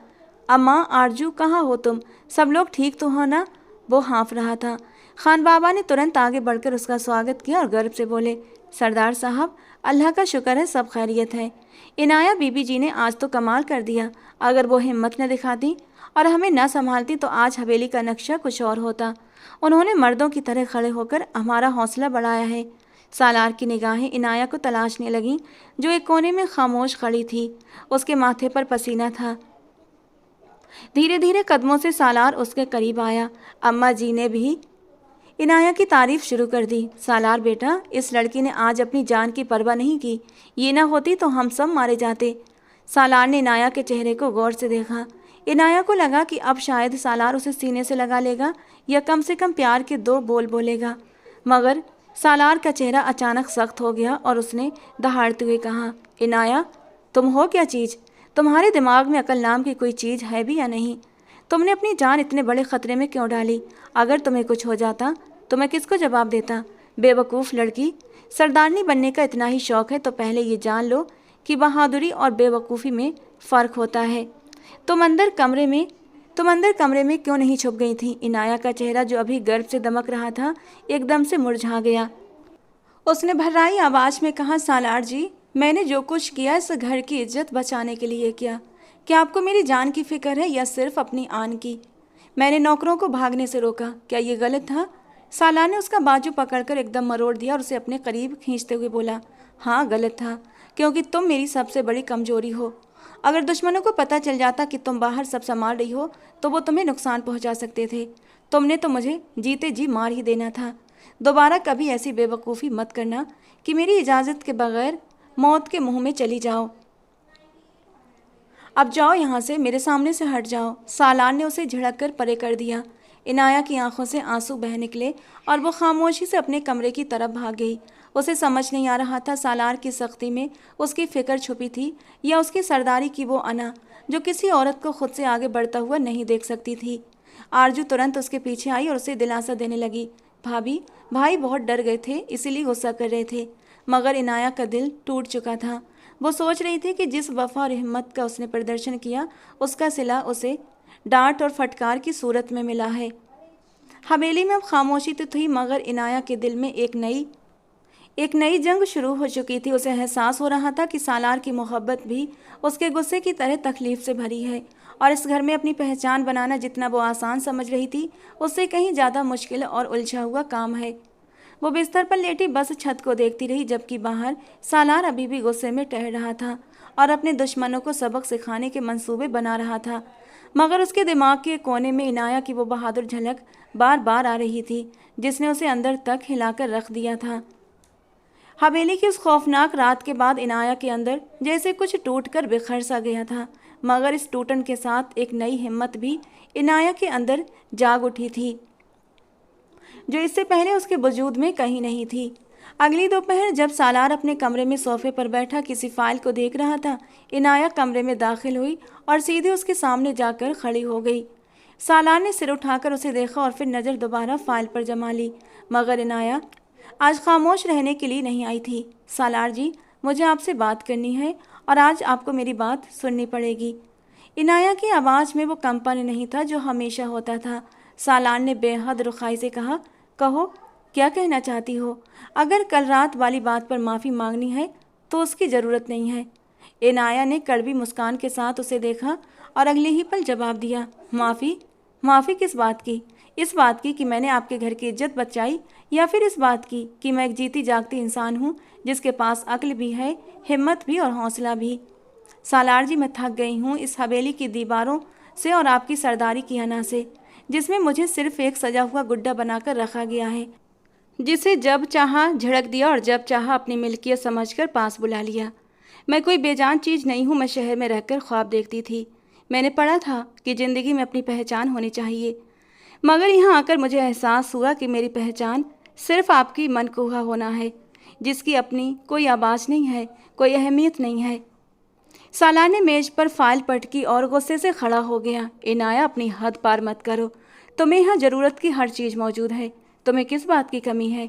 Speaker 1: अम्मा, आरजू, कहाँ हो तुम? सब लोग ठीक तो हो ना? वो हाँफ रहा था। खान बाबा ने तुरंत आगे बढ़कर उसका स्वागत किया और गर्व से बोले, सरदार साहब, अल्लाह का शुक्र है सब खैरियत है। इनाया बीबी जी ने आज तो कमाल कर दिया। अगर वो हिम्मत न दिखाती और हमें न संभालती तो आज हवेली का नक्शा कुछ और होता। उन्होंने मर्दों की तरह खड़े होकर हमारा हौसला बढ़ाया है। सालार की निगाहें इनाया को तलाशने लगीं, जो एक कोने में खामोश खड़ी थी। उसके माथे पर पसीना था। धीरे धीरे कदमों से सालार उसके करीब आया। अम्मा जी ने भी इनाया की तारीफ शुरू कर दी। सालार बेटा, इस लड़की ने आज अपनी जान की परवाह नहीं की, ये ना होती तो हम सब मारे जाते। सालार ने इनाया के चेहरे को गौर से देखा। इनाया को लगा कि अब शायद सालार उसे सीने से लगा लेगा या कम से कम प्यार के दो बोल बोलेगा, मगर सालार का चेहरा अचानक सख्त हो गया और उसने दहाड़ते हुए कहा, इनाया, तुम हो क्या चीज़? तुम्हारे दिमाग में अकल नाम की कोई चीज़ है भी या नहीं? तुमने अपनी जान इतने बड़े ख़तरे में क्यों डाली? अगर तुम्हें कुछ हो जाता तो मैं किसको जवाब देता? बेवकूफ़ लड़की, सरदारनी बनने का इतना ही शौक़ है तो पहले ये जान लो कि बहादुरी और बेवकूफ़ी में फ़र्क होता है। तुम अंदर कमरे में क्यों नहीं छुप गई थी? इनाया का चेहरा जो अभी गर्व से दमक रहा था एकदम से मुरझा गया। उसने भर्राई आवाज़ में कहा, सालार जी, मैंने जो कुछ किया इस घर की इज्जत बचाने के लिए किया। क्या आपको मेरी जान की फिक्र है या सिर्फ अपनी आन की? मैंने नौकरों को भागने से रोका, क्या ये गलत था? सालार ने उसका बाजू पकड़कर एकदम मरोड़ दिया और उसे अपने करीब खींचते हुए बोला, हाँ गलत था, क्योंकि तुम मेरी सबसे बड़ी कमजोरी हो। अगर दुश्मनों को पता चल जाता कि तुम बाहर सब संभाल रही हो तो वो तुम्हें नुकसान पहुंचा सकते थे। तुमने तो मुझे जीते जी मार ही देना था। दोबारा कभी ऐसी बेवकूफ़ी मत करना कि मेरी इजाज़त के बगैर मौत के मुंह में चली जाओ। अब जाओ यहाँ से, मेरे सामने से हट जाओ। सालार ने उसे झिड़क कर परे कर दिया। इनाया की आंखों से आंसू बह निकले और वो खामोशी से अपने कमरे की तरफ भाग गई। उसे समझ नहीं आ रहा था सालार की सख्ती में उसकी फ़िक्र छुपी थी या उसकी सरदारी की वो अना जो किसी औरत को खुद से आगे बढ़ता हुआ नहीं देख सकती थी। आरजू तुरंत उसके पीछे आई और उसे दिलासा देने लगी, भाभी, भाई बहुत डर गए थे इसीलिए गुस्सा कर रहे थे। मगर इनाया का दिल टूट चुका था। वो सोच रही थी कि जिस वफा और हिम्मत का उसने प्रदर्शन किया उसका सिला उसे डांट और फटकार की सूरत में मिला है। हवेली में अब खामोशी तो थी मगर इनाया के दिल में एक नई जंग शुरू हो चुकी थी। उसे एहसास हो रहा था कि सालार की मोहब्बत भी उसके गुस्से की तरह तकलीफ से भरी है और इस घर में अपनी पहचान बनाना जितना वो आसान समझ रही थी उससे कहीं ज़्यादा मुश्किल और उलझा हुआ काम है। वो बिस्तर पर लेटी बस छत को देखती रही जबकि बाहर सालार अभी भी गुस्से में टहल रहा था और अपने दुश्मनों को सबक सिखाने के मंसूबे बना रहा था। मगर उसके दिमाग के कोने में इनाया की वो बहादुर झलक बार बार आ रही थी जिसने उसे अंदर तक हिलाकर रख दिया था। हवेली की उस खौफनाक रात के बाद इनाया के अंदर जैसे कुछ टूटकर बिखर सा गया था, मगर इस टूटन के साथ एक नई हिम्मत भी इनाया के अंदर जाग उठी थी जो इससे पहले उसके वजूद में कहीं नहीं थी। अगली दोपहर जब सालार अपने कमरे में सोफे पर बैठा किसी फाइल को देख रहा था, इनाया कमरे में दाखिल हुई और सीधे उसके सामने जाकर खड़ी हो गई। सालार ने सिर उठाकर उसे देखा और फिर नज़र दोबारा फाइल पर जमा ली, मगर इनाया आज खामोश रहने के लिए नहीं आई थी। सालार जी, मुझे आपसे बात करनी है और आज आपको मेरी बात सुननी पड़ेगी। इनाया की आवाज़ में वो कंपन नहीं था जो हमेशा होता था। सालार ने बेहद रुखाई से कहा, कहो, क्या कहना चाहती हो? अगर कल रात वाली बात पर माफ़ी मांगनी है तो उसकी ज़रूरत नहीं है। इनाया ने कड़वी मुस्कान के साथ उसे देखा और अगले ही पल जवाब दिया, माफ़ी किस बात की? इस बात की कि मैंने आपके घर की इज्जत बचाई या फिर इस बात की कि मैं एक जीती जागती इंसान हूँ जिसके पास अक्ल भी है, हिम्मत भी और हौसला भी। सालार जी, मैं थक गई हूँ इस हवेली की दीवारों से और आपकी सरदारी की अना से, जिसमें मुझे सिर्फ एक सजा हुआ गुड्डा बनाकर रखा गया है, जिसे जब चाहा झड़क दिया और जब चाहा अपनी मिल्कियत समझकर पास बुला लिया। मैं कोई बेजान चीज़ नहीं हूँ। मैं शहर में रहकर ख्वाब देखती थी। मैंने पढ़ा था कि ज़िंदगी में अपनी पहचान होनी चाहिए, मगर यहाँ आकर मुझे एहसास हुआ कि मेरी पहचान सिर्फ आपकी मनकूहा होना है, जिसकी अपनी कोई आवाज़ नहीं है, कोई अहमियत नहीं है। सालार ने मेज पर फाइल पटकी और गुस्से से खड़ा हो गया। इनाया, अपनी हद पार मत करो। तुम्हें यहाँ ज़रूरत की हर चीज़ मौजूद है, तुम्हें किस बात की कमी है?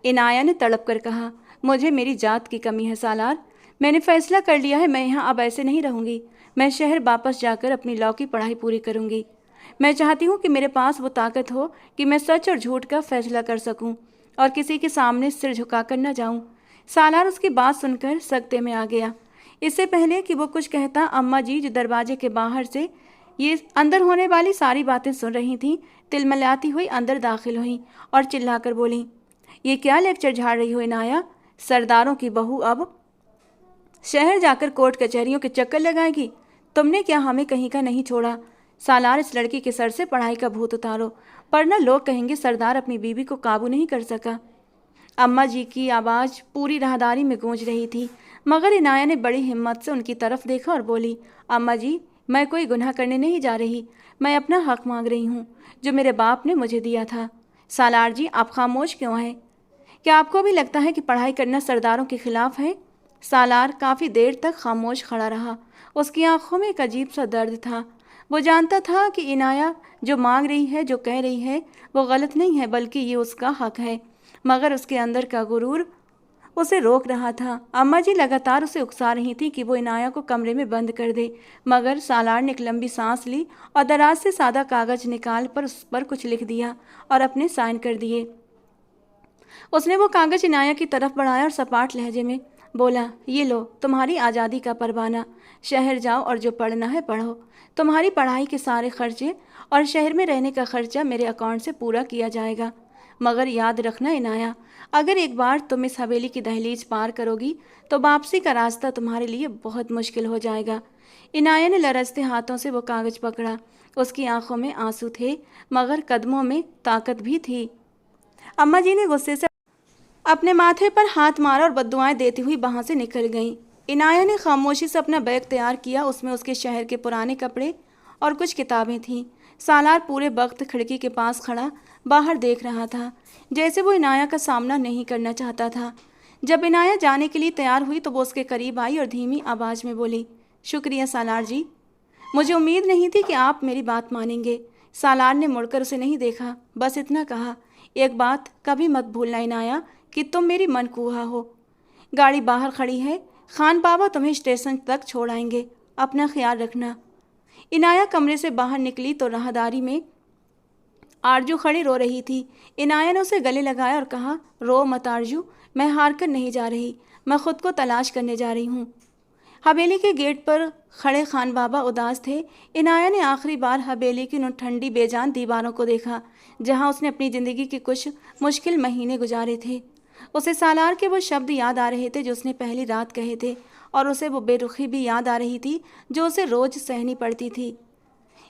Speaker 1: इनाया ने तड़प कर कहा, मुझे मेरी जात की कमी है सालार। मैंने फैसला कर लिया है, मैं यहाँ अब ऐसे नहीं रहूँगी। मैं शहर वापस जाकर अपनी लॉ की पढ़ाई पूरी करूँगी। मैं चाहती हूँ कि मेरे पास वो ताकत हो कि मैं सच और झूठ का फैसला कर सकूँ और किसी के सामने सिर झुकाकर न जाऊँ। सालार उसकी बात सुनकर सकते में आ गया। इससे पहले कि वो कुछ कहता, अम्मा जी जो दरवाजे के बाहर से ये अंदर होने वाली सारी बातें सुन रही थीं, तिलमिलाती हुई अंदर दाखिल हुई और चिल्लाकर बोली, ये क्या लेक्चर झाड़ रही हो इनाया? सरदारों की बहू अब शहर जाकर कोर्ट कचहरियों के चक्कर लगाएगी? तुमने क्या हमें कहीं का नहीं छोड़ा? सालार, इस लड़की के सर से पढ़ाई का भूत उतारो, वरना लोग कहेंगे सरदार अपनी बीवी को काबू नहीं कर सका। अम्मा जी की आवाज़ पूरी राहदारी में गूंज रही थी, मगर इनाया ने बड़ी हिम्मत से उनकी तरफ देखा और बोली, अम्मा जी, मैं कोई गुनाह करने नहीं जा रही, मैं अपना हक मांग रही हूँ जो मेरे बाप ने मुझे दिया था। सालार जी, आप खामोश क्यों हैं? क्या आपको भी लगता है कि पढ़ाई करना सरदारों के खिलाफ है? सालार काफ़ी देर तक खामोश खड़ा रहा। उसकी आंखों में एक अजीब सा दर्द था। वो जानता था कि इनाया जो मांग रही है, जो कह रही है, वो गलत नहीं है, बल्कि ये उसका हक है, मगर उसके अंदर का गुरूर उसे रोक रहा था। अम्मा जी लगातार उसे उकसा रही थी कि वो इनाया को कमरे में बंद कर दे, मगर सालार ने एक लंबी सांस ली और दराज से सादा कागज निकाल पर उस पर कुछ लिख दिया और अपने साइन कर दिए। उसने वो कागज इनाया की तरफ बढ़ाया और सपाट लहजे में बोला, ये लो तुम्हारी आज़ादी का परवाना, शहर जाओ और जो पढ़ना है पढ़ो। तुम्हारी पढ़ाई के सारे खर्चे और शहर में रहने का खर्चा मेरे अकाउंट से पूरा किया जाएगा। मगर याद रखना इनाया, अगर एक बार तुम इस हवेली की दहलीज पार करोगी तो वापसी का रास्ता तुम्हारे लिए बहुत मुश्किल हो जाएगा। इनाया ने लरजते हाथों से वो कागज पकड़ा। उसकी आंखों में आंसू थे, मगर कदमों में ताकत भी थी। अम्मा जी ने गुस्से से अपने माथे पर हाथ मारा और बद्दुआएं देती हुई वहां से निकल गईं। इनाया ने खामोशी से अपना बैग तैयार किया। उसमें उसके शहर के पुराने कपड़े और कुछ किताबें थीं। सालार पूरे वक्त खिड़की के पास खड़ा बाहर देख रहा था, जैसे वो इनाया का सामना नहीं करना चाहता था। जब इनाया जाने के लिए तैयार हुई तो वो उसके करीब आई और धीमी आवाज़ में बोली, शुक्रिया सालार जी, मुझे उम्मीद नहीं थी कि आप मेरी बात मानेंगे। सालार ने मुड़कर उसे नहीं देखा, बस इतना कहा, एक बात कभी मत भूलना इनाया कि तुम मेरी मनकूहा हो। गाड़ी बाहर खड़ी है, खान बाबा तुम्हें स्टेशन तक छोड़ आएंगे, अपना ख्याल रखना। इनाया कमरे से बाहर निकली तो राहदारी में आरजू खड़ी रो रही थी। इनाया ने उसे गले लगाया और कहा, रो मत आरजू, मैं हार कर नहीं जा रही, मैं खुद को तलाश करने जा रही हूँ। हवेली के गेट पर खड़े खान बाबा उदास थे। इनाया ने आखिरी बार हवेली की उन ठंडी बेजान दीवारों को देखा जहाँ उसने अपनी ज़िंदगी के कुछ मुश्किल महीने गुजारे थे। उसे सालार के वो शब्द याद आ रहे थे जो उसने पहली रात कहे थे, और उसे वो बेरुखी भी याद आ रही थी जो उसे रोज़ सहनी पड़ती थी।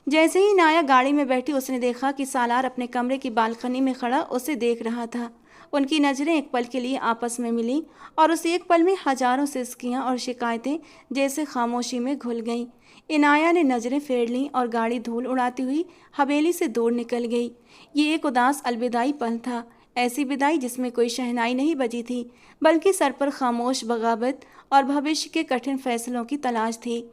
Speaker 1: जैसे ही इनाया गाड़ी में बैठी उसने देखा कि सालार अपने कमरे की बालकनी में खड़ा उसे देख रहा था। उनकी नज़रें एक पल के लिए आपस में मिलीं और उस एक पल में हजारों सिसकियाँ और शिकायतें जैसे खामोशी में घुल गईं। इनाया ने नज़रें फेर लीं और गाड़ी धूल उड़ाती हुई हवेली से दूर निकल गई। ये एक उदास अलविदाई पल था, ऐसी विदाई जिसमें कोई शहनाई नहीं बजी थी, बल्कि सर पर खामोश बगावत और भविष्य के कठिन फैसलों की तलाश थी।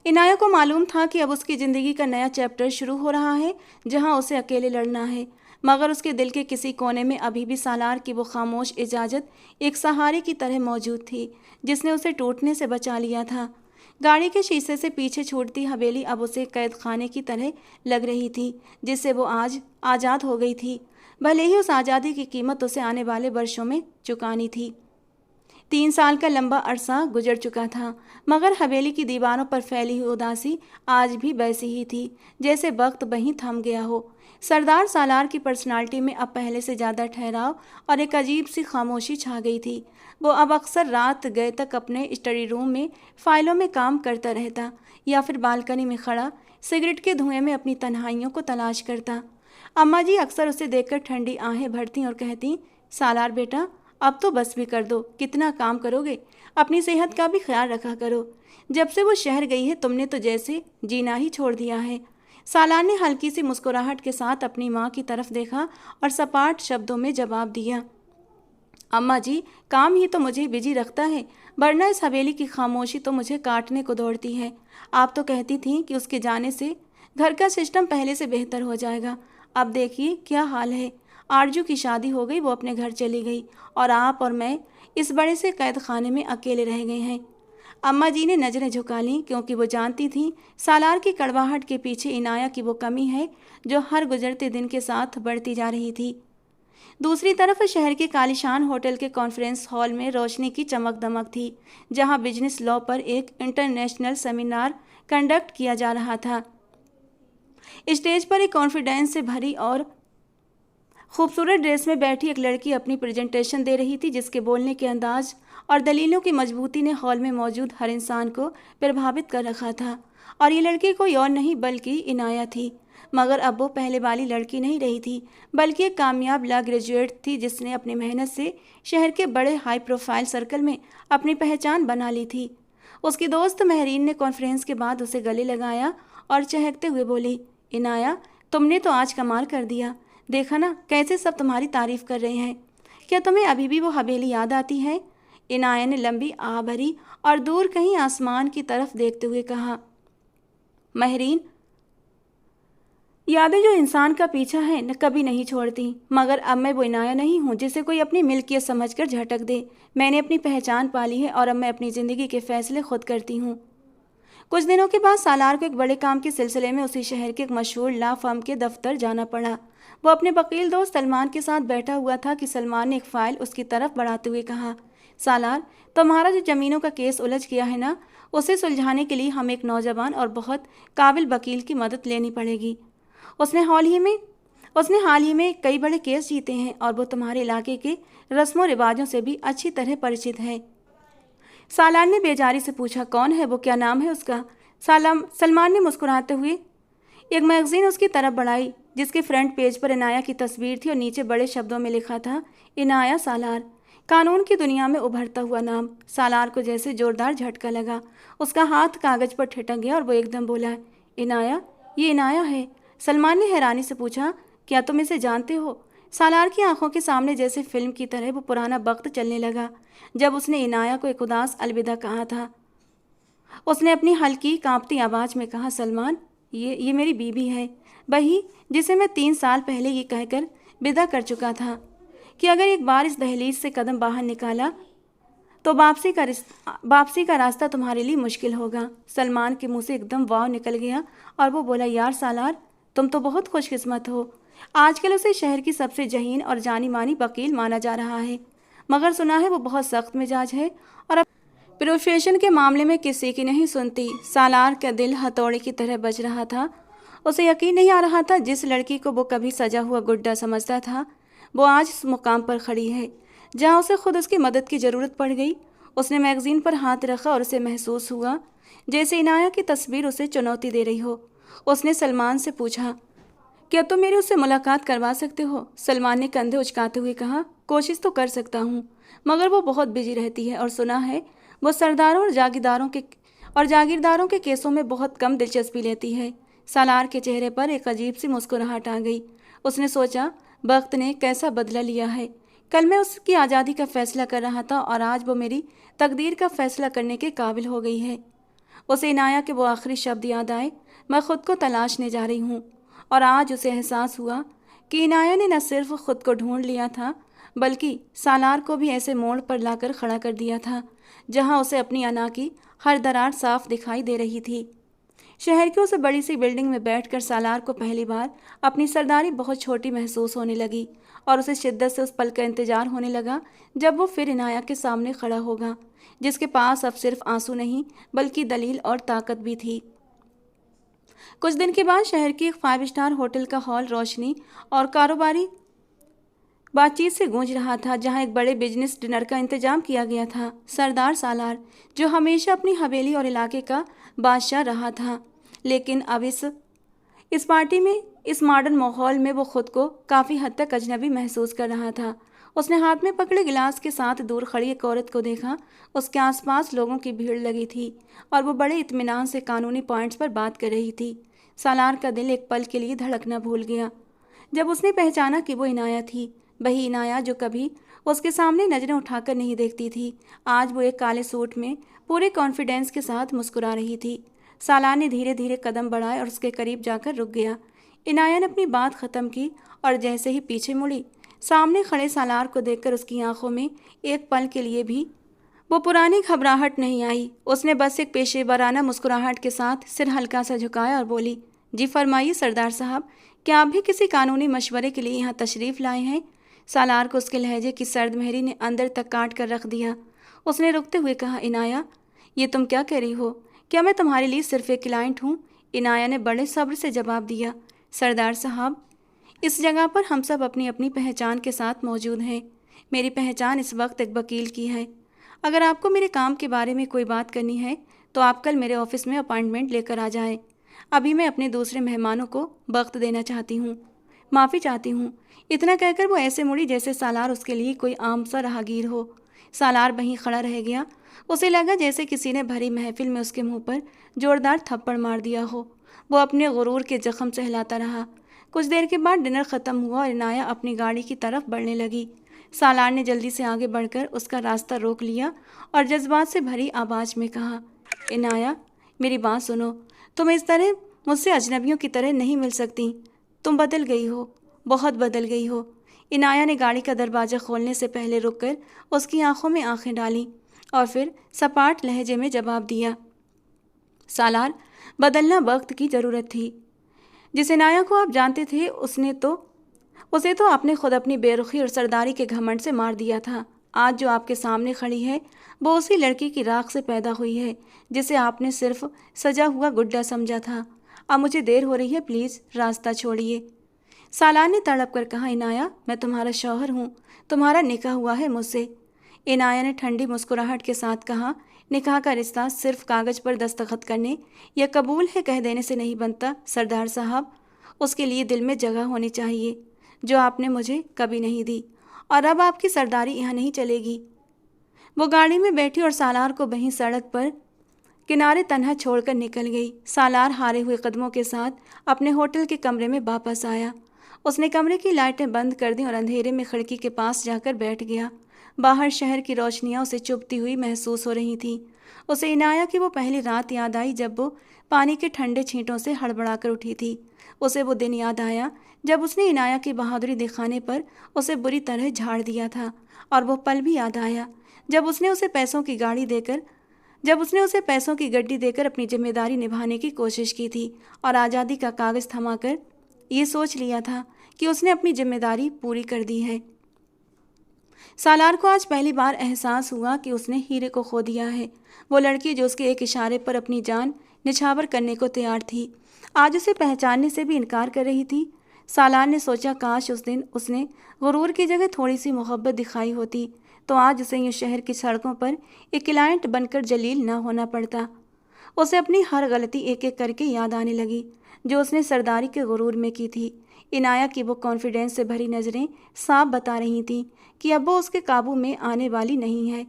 Speaker 1: इनाया को मालूम था कि अब उसकी ज़िंदगी का नया चैप्टर शुरू हो रहा है, जहां उसे अकेले लड़ना है, मगर उसके दिल के किसी कोने में अभी भी सालार की वो खामोश इजाज़त एक सहारे की तरह मौजूद थी, जिसने उसे टूटने से बचा लिया था। गाड़ी के शीशे से पीछे छूटती हवेली अब उसे कैद खाने की तरह लग रही थी, जिससे वो आज आज़ाद हो गई थी, भले ही उस आज़ादी की कीमत उसे आने वाले वर्षों में चुकानी थी। 3 साल का लंबा अरसा गुजर चुका था, मगर हवेली की दीवारों पर फैली हुई उदासी आज भी वैसी ही थी, जैसे वक्त वहीं थम गया हो। सरदार सालार की पर्सनालिटी में अब पहले से ज़्यादा ठहराव और एक अजीब सी खामोशी छा गई थी। वो अब अक्सर रात गए तक अपने स्टडी रूम में फाइलों में काम करता रहता, या फिर बालकनी में खड़ा सिगरेट के धुएं में अपनी तन्हाइयों को तलाश करता। अम्मा जी अक्सर उसे देखकर ठंडी आहें भरती और कहती, सालार बेटा, अब तो बस भी कर दो, कितना काम करोगे, अपनी सेहत का भी ख्याल रखा करो। जब से वो शहर गई है तुमने तो जैसे जीना ही छोड़ दिया है। सालार ने हल्की सी मुस्कुराहट के साथ अपनी माँ की तरफ देखा और सपाट शब्दों में जवाब दिया, अम्मा जी, काम ही तो मुझे बिजी रखता है, वरना इस हवेली की खामोशी तो मुझे काटने को दौड़ती है। आप तो कहती थी कि उसके जाने से घर का सिस्टम पहले से बेहतर हो जाएगा, अब देखिए क्या हाल है। आरजू की शादी हो गई, वो अपने घर चली गई, और आप और मैं इस बड़े से कैद खाने में अकेले रह गए हैं। अम्मा जी ने नज़रें झुका लीं, क्योंकि वो जानती थीं सालार की कड़वाहट के पीछे इनाया की वो कमी है जो हर गुजरते दिन के साथ बढ़ती जा रही थी। दूसरी तरफ शहर के कालीशान होटल के कॉन्फ्रेंस हॉल में रोशनी की चमक दमक थी, जहां बिजनेस लॉ पर एक इंटरनेशनल सेमिनार कंडक्ट किया जा रहा था। स्टेज पर एक कॉन्फिडेंस से भरी और खूबसूरत ड्रेस में बैठी एक लड़की अपनी प्रेजेंटेशन दे रही थी, जिसके बोलने के अंदाज और दलीलों की मजबूती ने हॉल में मौजूद हर इंसान को प्रभावित कर रखा था। और ये लड़की कोई और नहीं बल्कि इनाया थी। मगर अब वो पहले वाली लड़की नहीं रही थी, बल्कि एक कामयाब लॉ ग्रेजुएट थी जिसने अपनी मेहनत से शहर के बड़े हाई प्रोफाइल सर्कल में अपनी पहचान बना ली थी। उसकी दोस्त महरीन ने कॉन्फ्रेंस के बाद उसे गले लगाया और चहकते हुए बोली, इनाया, तुमने तो आज कमाल कर दिया। देखा ना कैसे सब तुम्हारी तारीफ कर रहे हैं। क्या तुम्हें अभी भी वो हवेली याद आती है? इनाया ने लंबी आह भरी और दूर कहीं आसमान की तरफ देखते हुए कहा। महरीन, यादें जो इंसान का पीछा है न कभी नहीं छोड़ती, मगर अब मैं वो इनाया नहीं हूँ जिसे कोई अपनी मिल्कियत समझकर झटक दे। मैंने अपनी पहचान पाली है और अब मैं अपनी ज़िंदगी के फैसले खुद करती हूँ। कुछ दिनों के बाद सालार को एक बड़े काम के सिलसिले में उसी शहर के एक मशहूर लॉ फर्म के दफ्तर जाना पड़ा। वो अपने वकील दोस्त सलमान के साथ बैठा हुआ था कि सलमान ने एक फ़ाइल उसकी तरफ बढ़ाते हुए कहा, सालार, तुम्हारा जो ज़मीनों का केस उलझ गया है ना, उसे सुलझाने के लिए हमें एक नौजवान और बहुत काबिल वकील की मदद लेनी पड़ेगी। उसने हाल ही में कई बड़े केस जीते हैं और वो तुम्हारे इलाके के रस्मों रिवाजों से भी अच्छी तरह परिचित है। सालार ने बेजारी से पूछा, कौन है वो, क्या नाम है उसका? सलमान ने मुस्कुराते हुए एक मैगजीन उसकी तरफ बढ़ाई जिसके फ्रंट पेज पर इनाया की तस्वीर थी और नीचे बड़े शब्दों में लिखा था, इनाया सालार, कानून की दुनिया में उभरता हुआ नाम। सालार को जैसे जोरदार झटका लगा। उसका हाथ कागज पर ठिठक गया और वो एकदम बोला, इनाया, ये इनाया है। सलमान ने हैरानी से पूछा, क्या तुम इसे जानते हो? सालार की आंखों के सामने जैसे फिल्म की तरह वो पुराना वक्त चलने लगा जब उसने इनाया को एक उदास अलविदा कहा था। उसने अपनी हल्की कांपती आवाज़ में कहा, सलमान, ये मेरी बीबी है, वही जिसे मैं 3 साल पहले ये कहकर विदा कर चुका था कि अगर एक बार इस दहलीज से कदम बाहर निकाला तो वापसी का रास्ता तुम्हारे लिए मुश्किल होगा। सलमान के मुंह से एकदम वाव निकल गया और वो बोला, यार सालार, तुम तो बहुत खुशकिस्मत हो। आजकल उसे शहर की सबसे जहीन और जानी मानी वकील माना जा रहा है, मगर सुना है वो बहुत सख्त मिजाज है और अब प्रोफेशन के मामले में किसी की नहीं सुनती। सालार का दिल हथौड़े की तरह बज रहा था। उसे यकीन नहीं आ रहा था, जिस लड़की को वो कभी सजा हुआ गुड्डा समझता था वो आज इस मुकाम पर खड़ी है जहाँ उसे खुद उसकी मदद की ज़रूरत पड़ गई। उसने मैगज़ीन पर हाथ रखा और उसे महसूस हुआ जैसे इनाया की तस्वीर उसे चुनौती दे रही हो। उसने सलमान से पूछा, क्या तुम मेरे उससे मुलाकात करवा सकते हो? सलमान ने कंधे उचकाते हुए कहा, कोशिश तो कर सकता हूँ, मगर वो बहुत बिजी रहती है और सुना है वो सरदारों और जागीरदारों के केसों में बहुत कम दिलचस्पी लेती है। सालार के चेहरे पर एक अजीब सी मुस्कुराहट आ गई। उसने सोचा, वक्त ने कैसा बदला लिया है। कल मैं उसकी आज़ादी का फैसला कर रहा था और आज वो मेरी तकदीर का फैसला करने के काबिल हो गई है। उसे इनाया के वो आखिरी शब्द याद आए, मैं खुद को तलाशने जा रही हूँ। और आज उसे एहसास हुआ कि इनाया ने न सिर्फ खुद को ढूंढ लिया था, बल्कि सालार को भी ऐसे मोड़ पर लाकर खड़ा कर दिया था जहाँ उसे अपनी अना की हर दरार साफ दिखाई दे रही थी। शहर की उस बड़ी सी बिल्डिंग में बैठकर सालार को पहली बार अपनी सरदारी बहुत छोटी महसूस होने लगी और उसे शिद्दत से उस पल का इंतजार होने लगा जब वो फिर इनाया के सामने खड़ा होगा, जिसके पास अब सिर्फ आंसू नहीं बल्कि दलील और ताकत भी थी। कुछ दिन के बाद शहर की एक 5 स्टार होटल का हॉल रोशनी और कारोबारी बातचीत से गूंज रहा था, जहां एक बड़े बिजनेस डिनर का इंतजाम किया गया था। सरदार सालार, जो हमेशा अपनी हवेली और इलाके का बादशाह रहा था, लेकिन अब इस पार्टी में, इस मॉडर्न माहौल में वो खुद को काफ़ी हद तक अजनबी महसूस कर रहा था। उसने हाथ में पकड़े गिलास के साथ दूर खड़ी एक औरत को देखा। उसके आसपास लोगों की भीड़ लगी थी और वो बड़े इत्मीनान से कानूनी पॉइंट्स पर बात कर रही थी। सालार का दिल एक पल के लिए धड़कना भूल गया जब उसने पहचाना कि वो इनाया थी, वही इनाया जो कभी उसके सामने नज़रें उठाकर नहीं देखती थी। आज वो एक काले सूट में पूरे कॉन्फिडेंस के साथ मुस्कुरा रही थी। सालार ने धीरे धीरे कदम बढ़ाए और उसके करीब जाकर रुक गया। इनाया ने अपनी बात ख़त्म की और जैसे ही पीछे मुड़ी, सामने खड़े सालार को देखकर उसकी आंखों में एक पल के लिए भी वो पुरानी घबराहट नहीं आई। उसने बस एक पेशेवराना मुस्कुराहट के साथ सिर हल्का सा झुकाया और बोली, जी फरमाइए सरदार साहब, क्या आप भी किसी कानूनी मशवरे के लिए यहाँ तशरीफ़ लाए हैं? सालार को उसके लहजे की सर्द मेहरी ने अंदर तक काट कर रख दिया। उसने रुकते हुए कहा, इनाया, ये तुम क्या कह रही हो? क्या मैं तुम्हारे लिए सिर्फ एक क्लाइंट हूँ? इनाया ने बड़े सब्र से जवाब दिया, सरदार साहब, इस जगह पर हम सब अपनी अपनी पहचान के साथ मौजूद हैं। मेरी पहचान इस वक्त एक वकील की है। अगर आपको मेरे काम के बारे में कोई बात करनी है तो आप कल मेरे ऑफिस में अपॉइंटमेंट लेकर आ जाएं। अभी मैं अपने दूसरे मेहमानों को वक्त देना चाहती हूँ। माफ़ी चाहती हूँ। इतना कहकर वो ऐसे मुड़ी जैसे सालार उसके लिए कोई आम सा राहगीर हो। सालार वहीं खड़ा रह गया। उसे लगा जैसे किसी ने भरी महफिल में उसके मुंह पर जोरदार थप्पड़ मार दिया हो। वो अपने गुरूर के जख्म से हिलाता रहा। कुछ देर के बाद डिनर ख़त्म हुआ और इनाया अपनी गाड़ी की तरफ बढ़ने लगी। सालार ने जल्दी से आगे बढ़कर उसका रास्ता रोक लिया और जज्बात से भरी आवाज़ में कहा, इनाया, मेरी बात सुनो। तुम इस तरह मुझसे अजनबियों की तरह नहीं मिल सकती। तुम बदल गई हो, बहुत बदल गई हो। इनाया ने गाड़ी का दरवाज़ा खोलने से पहले रुककर उसकी आंखों में आंखें डालीं और फिर सपाट लहजे में जवाब दिया, सालार, बदलना वक्त की ज़रूरत थी। जिस इनाया को आप जानते थे उसे तो आपने खुद अपनी बेरुखी और सरदारी के घमंड से मार दिया था। आज जो आपके सामने खड़ी है वो उसी लड़की की राख से पैदा हुई है जिसे आपने सिर्फ सजा हुआ गुड्डा समझा था। अब मुझे देर हो रही है, प्लीज़ रास्ता छोड़िए। सालार ने तड़प कर कहा, इनाया, मैं तुम्हारा शौहर हूँ, तुम्हारा निकाह हुआ है मुझसे। इनाया ने ठंडी मुस्कुराहट के साथ कहा, निकाह का रिश्ता सिर्फ कागज़ पर दस्तखत करने या कबूल है कह देने से नहीं बनता सरदार साहब। उसके लिए दिल में जगह होनी चाहिए जो आपने मुझे कभी नहीं दी, और अब आपकी सरदारी यहाँ नहीं चलेगी। वो गाड़ी में बैठी और सालार को वहीं सड़क पर किनारे तन्हा छोड़कर निकल गई। सालार हारे हुए कदमों के साथ अपने होटल के कमरे में वापस आया। उसने कमरे की लाइटें बंद कर दी और अंधेरे में खिड़की के पास जाकर बैठ गया। बाहर शहर की रोशनियां उसे चुभती हुई महसूस हो रही थीं। उसे इनाया की वो पहली रात याद आई जब वो पानी के ठंडे छींटों से हड़बड़ाकर उठी थी। उसे वो दिन याद आया जब उसने इनाया की बहादुरी दिखाने पर उसे बुरी तरह झाड़ दिया था, और वो पल भी याद आया जब उसने उसे पैसों की गड्डी देकर अपनी जिम्मेदारी निभाने की कोशिश की थी और आज़ादी का कागज़ थमाकर ये सोच लिया था कि उसने अपनी जिम्मेदारी पूरी कर दी है। सालार को आज पहली बार एहसास हुआ कि उसने हीरे को खो दिया है। वो लड़की जो उसके एक इशारे पर अपनी जान निछावर करने को तैयार थी, आज उसे पहचानने से भी इनकार कर रही थी। सालार ने सोचा, काश उस दिन उसने गुरूर की जगह थोड़ी सी मोहब्बत दिखाई होती तो आज उसे यूँ शहर की सड़कों पर एक क्लाइंट बनकर जलील न होना पड़ता। उसे अपनी हर गलती एक एक करके याद आने लगी जो उसने सरदारी के गुरूर में की थी। इनाया की वो कॉन्फिडेंस से भरी नज़रें साफ बता रही थीं कि अब वो उसके काबू में आने वाली नहीं है।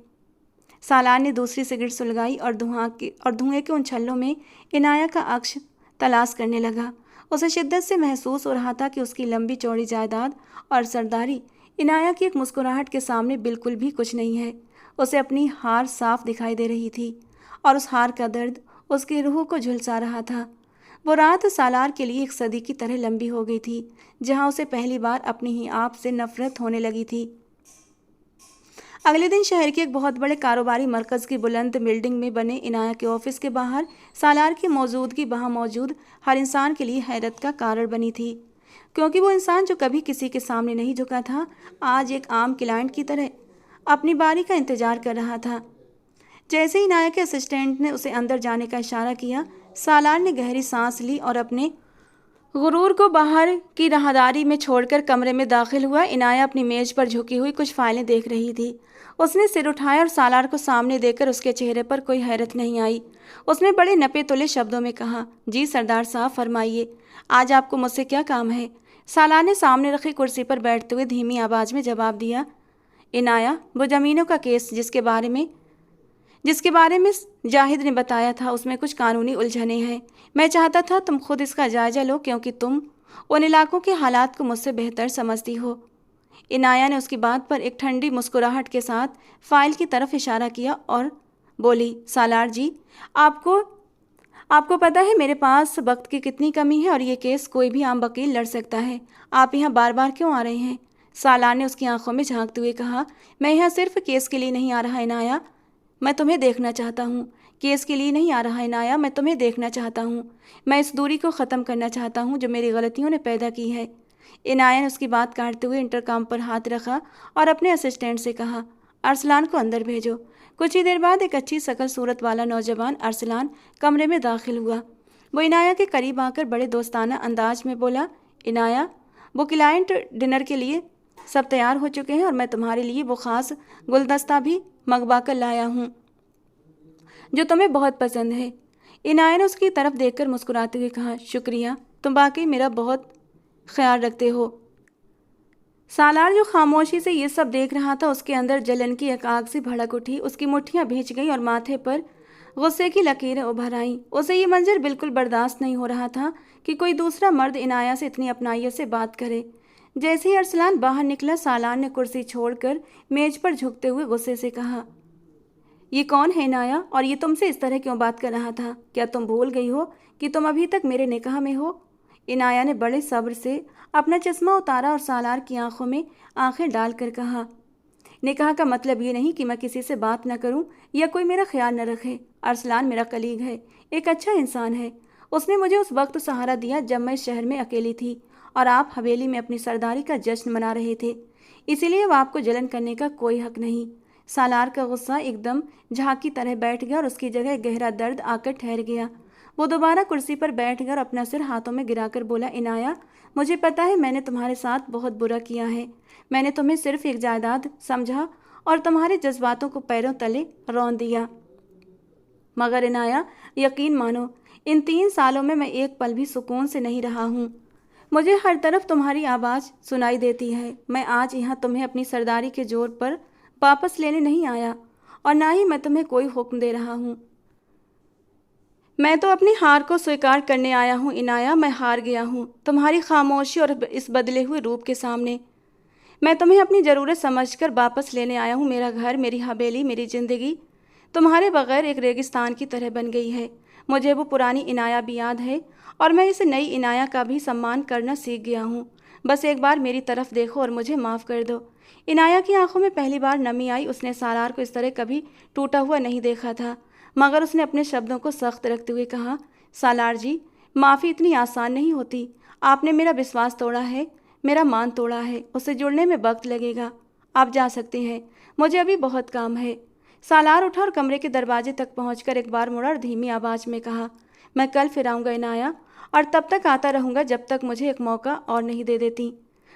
Speaker 1: सालार ने दूसरी सिगरेट सुलगाई और धुएं के उन छल्लों में इनाया का अक्ष तलाश करने लगा। उसे शिद्दत से महसूस हो रहा था कि उसकी लंबी चौड़ी जायदाद और सरदारी इनाया की एक मुस्कुराहट के सामने बिल्कुल भी कुछ नहीं है। उसे अपनी हार साफ दिखाई दे रही थी और उस हार का दर्द उसकी रूह को झुलसा रहा था। वो रात सालार के लिए एक सदी की तरह लंबी हो गई थी, जहां उसे पहली बार अपनी ही आप से नफरत होने लगी थी। अगले दिन शहर के एक बहुत बड़े कारोबारी मरकज़ की बुलंद बिल्डिंग में बने इनाया के ऑफिस के बाहर सालार की मौजूदगी वहाँ मौजूद हर इंसान के लिए हैरत का कारण बनी थी, क्योंकि वो इंसान जो कभी किसी के सामने नहीं झुका था आज एक आम क्लाइंट की तरह अपनी बारी का इंतजार कर रहा था। जैसे ही इनाया के असिस्टेंट ने उसे अंदर जाने का इशारा किया, सालार ने गहरी सांस ली और अपने गुरूर को बाहर की राहदारी में छोड़कर कमरे में दाखिल हुआ। इनाया अपनी मेज पर झुकी हुई कुछ फाइलें देख रही थी। उसने सिर उठाया और सालार को सामने देखकर उसके चेहरे पर कोई हैरत नहीं आई। उसने बड़े नपे तुले शब्दों में कहा, जी सरदार साहब, फरमाइए, आज आपको मुझसे क्या काम है। सालार ने सामने रखी कुर्सी पर बैठते हुए धीमी आवाज़ में जवाब दिया, इनाया, वो ज़मीनों का केस जिसके बारे में जाहिद ने बताया था उसमें कुछ कानूनी उलझने हैं। मैं चाहता था तुम खुद इसका जायज़ा लो क्योंकि तुम उन इलाकों के हालात को मुझसे बेहतर समझती हो। इनाया ने उसकी बात पर एक ठंडी मुस्कुराहट के साथ फाइल की तरफ इशारा किया और बोली, सालार जी, आपको पता है मेरे पास वक्त की कितनी कमी है और ये केस कोई भी आम वकील लड़ सकता है। आप यहाँ बार बार क्यों आ रहे हैं? सालार ने उसकी आंखों में झांकते हुए कहा, मैं यहाँ सिर्फ केस के लिए नहीं आ रहा इनाया, मैं तुम्हें देखना चाहता हूँ। केस के लिए नहीं आ रहा इनाया, मैं तुम्हें देखना चाहता हूँ। मैं इस दूरी को ख़त्म करना चाहता हूँ जो मेरी गलतियों ने पैदा की है। इनाया ने उसकी बात काटते हुए इंटरकॉम पर हाथ रखा और अपने असिस्टेंट से कहा, अरसलान को अंदर भेजो। कुछ ही देर बाद एक अच्छी शकल सूरत वाला नौजवान अरसलान कमरे में दाखिल हुआ। वो इनाया के करीब आकर बड़े दोस्ताना अंदाज में बोला, इनाया, वो क्लाइंट डिनर के लिए सब तैयार हो चुके हैं और मैं तुम्हारे लिए वो ख़ास गुलदस्ता भी मंगवा कर लाया हूँ जो तुम्हें बहुत पसंद है। इनाया ने उसकी तरफ देखकर मुस्कुराते हुए कहा, शुक्रिया, तुम वाकई मेरा बहुत ख्याल रखते हो। सालार जो खामोशी से ये सब देख रहा था, उसके अंदर जलन की एक आग सी भड़क उठी। उसकी मुट्ठियां भींच गईं और माथे पर गुस्से की लकीरें उभर आईं। उसे ये मंजर बिल्कुल बर्दाश्त नहीं हो रहा था कि कोई दूसरा मर्द इनाया से इतनी अपनाइयत से बात करे। जैसे ही अरसलान बाहर निकला, सालार ने कुर्सी छोड़कर मेज पर झुकते हुए गुस्से से कहा, ये कौन है इनाया, और ये तुमसे इस तरह क्यों बात कर रहा था? क्या तुम भूल गई हो कि तुम अभी तक मेरे निकाह में हो? इनाया ने बड़े सब्र से अपना चश्मा उतारा और सालार की आंखों में आंखें डालकर कहा, निकाह का मतलब ये नहीं कि मैं किसी से बात न करूं या कोई मेरा ख्याल न रखे। अरसलान मेरा कलीग है, एक अच्छा इंसान है। उसने मुझे उस वक्त सहारा दिया जब मैं शहर में अकेली थी और आप हवेली में अपनी सरदारी का जश्न मना रहे थे। इसीलिए अब आपको जलन करने का कोई हक नहीं। सालार का गुस्सा एकदम झाग की तरह बैठ गया और उसकी जगह गहरा दर्द आकर ठहर गया। वो दोबारा कुर्सी पर बैठ गया और अपना सिर हाथों में गिराकर बोला, इनाया, मुझे पता है मैंने तुम्हारे साथ बहुत बुरा किया है। मैंने तुम्हें सिर्फ एक जायदाद समझा और तुम्हारे जज्बातों को पैरों तले रौंद दिया। मगर इनाया, यकीन मानो, इन 3 सालों में मैं एक पल भी सुकून से नहीं रहा हूँ। मुझे हर तरफ तुम्हारी आवाज़ सुनाई देती है। मैं आज यहाँ तुम्हें अपनी सरदारी के जोर पर वापस लेने नहीं आया और ना ही मैं तुम्हें कोई हुक्म दे रहा हूँ। मैं तो अपनी हार को स्वीकार करने आया हूँ इनाया। मैं हार गया हूँ तुम्हारी खामोशी और इस बदले हुए रूप के सामने। मैं तुम्हें अपनी ज़रूरत समझकर वापस लेने आया हूँ। मेरा घर, मेरी हवेली, मेरी ज़िंदगी तुम्हारे बगैर एक रेगिस्तान की तरह बन गई है। मुझे वो पुरानी इनाया भी याद है और मैं इस नई इनाया का भी सम्मान करना सीख गया हूँ। बस एक बार मेरी तरफ देखो और मुझे माफ़ कर दो। इनाया की आंखों में पहली बार नमी आई। उसने सालार को इस तरह कभी टूटा हुआ नहीं देखा था, मगर उसने अपने शब्दों को सख्त रखते हुए कहा, सालार जी, माफ़ी इतनी आसान नहीं होती। आपने मेरा विश्वास तोड़ा है, मेरा मान तोड़ा है। उससे जुड़ने में वक्त लगेगा। आप जा सकते हैं, मुझे अभी बहुत काम है। सालार उठा और कमरे के दरवाजे तक पहुंचकर एक बार मुड़ा और धीमी आवाज़ में कहा, मैं कल फिर आऊँगा इनाया, और तब तक आता रहूँगा जब तक मुझे एक मौका और नहीं दे देती।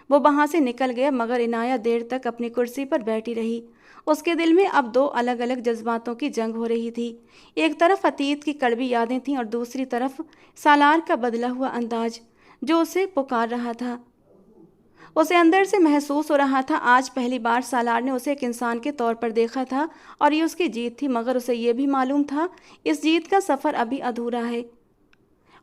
Speaker 1: वो वहाँ से निकल गया, मगर इनाया देर तक अपनी कुर्सी पर बैठी रही। उसके दिल में अब 2 अलग अलग जज्बातों की जंग हो रही थी। एक तरफ अतीत की कड़वी यादें थीं और दूसरी तरफ सालार का बदला हुआ अंदाज जो उसे पुकार रहा था। उसे अंदर से महसूस हो रहा था, आज पहली बार सालार ने उसे एक इंसान के तौर पर देखा था और ये उसकी जीत थी। मगर उसे ये भी मालूम था, इस जीत का सफ़र अभी अधूरा है।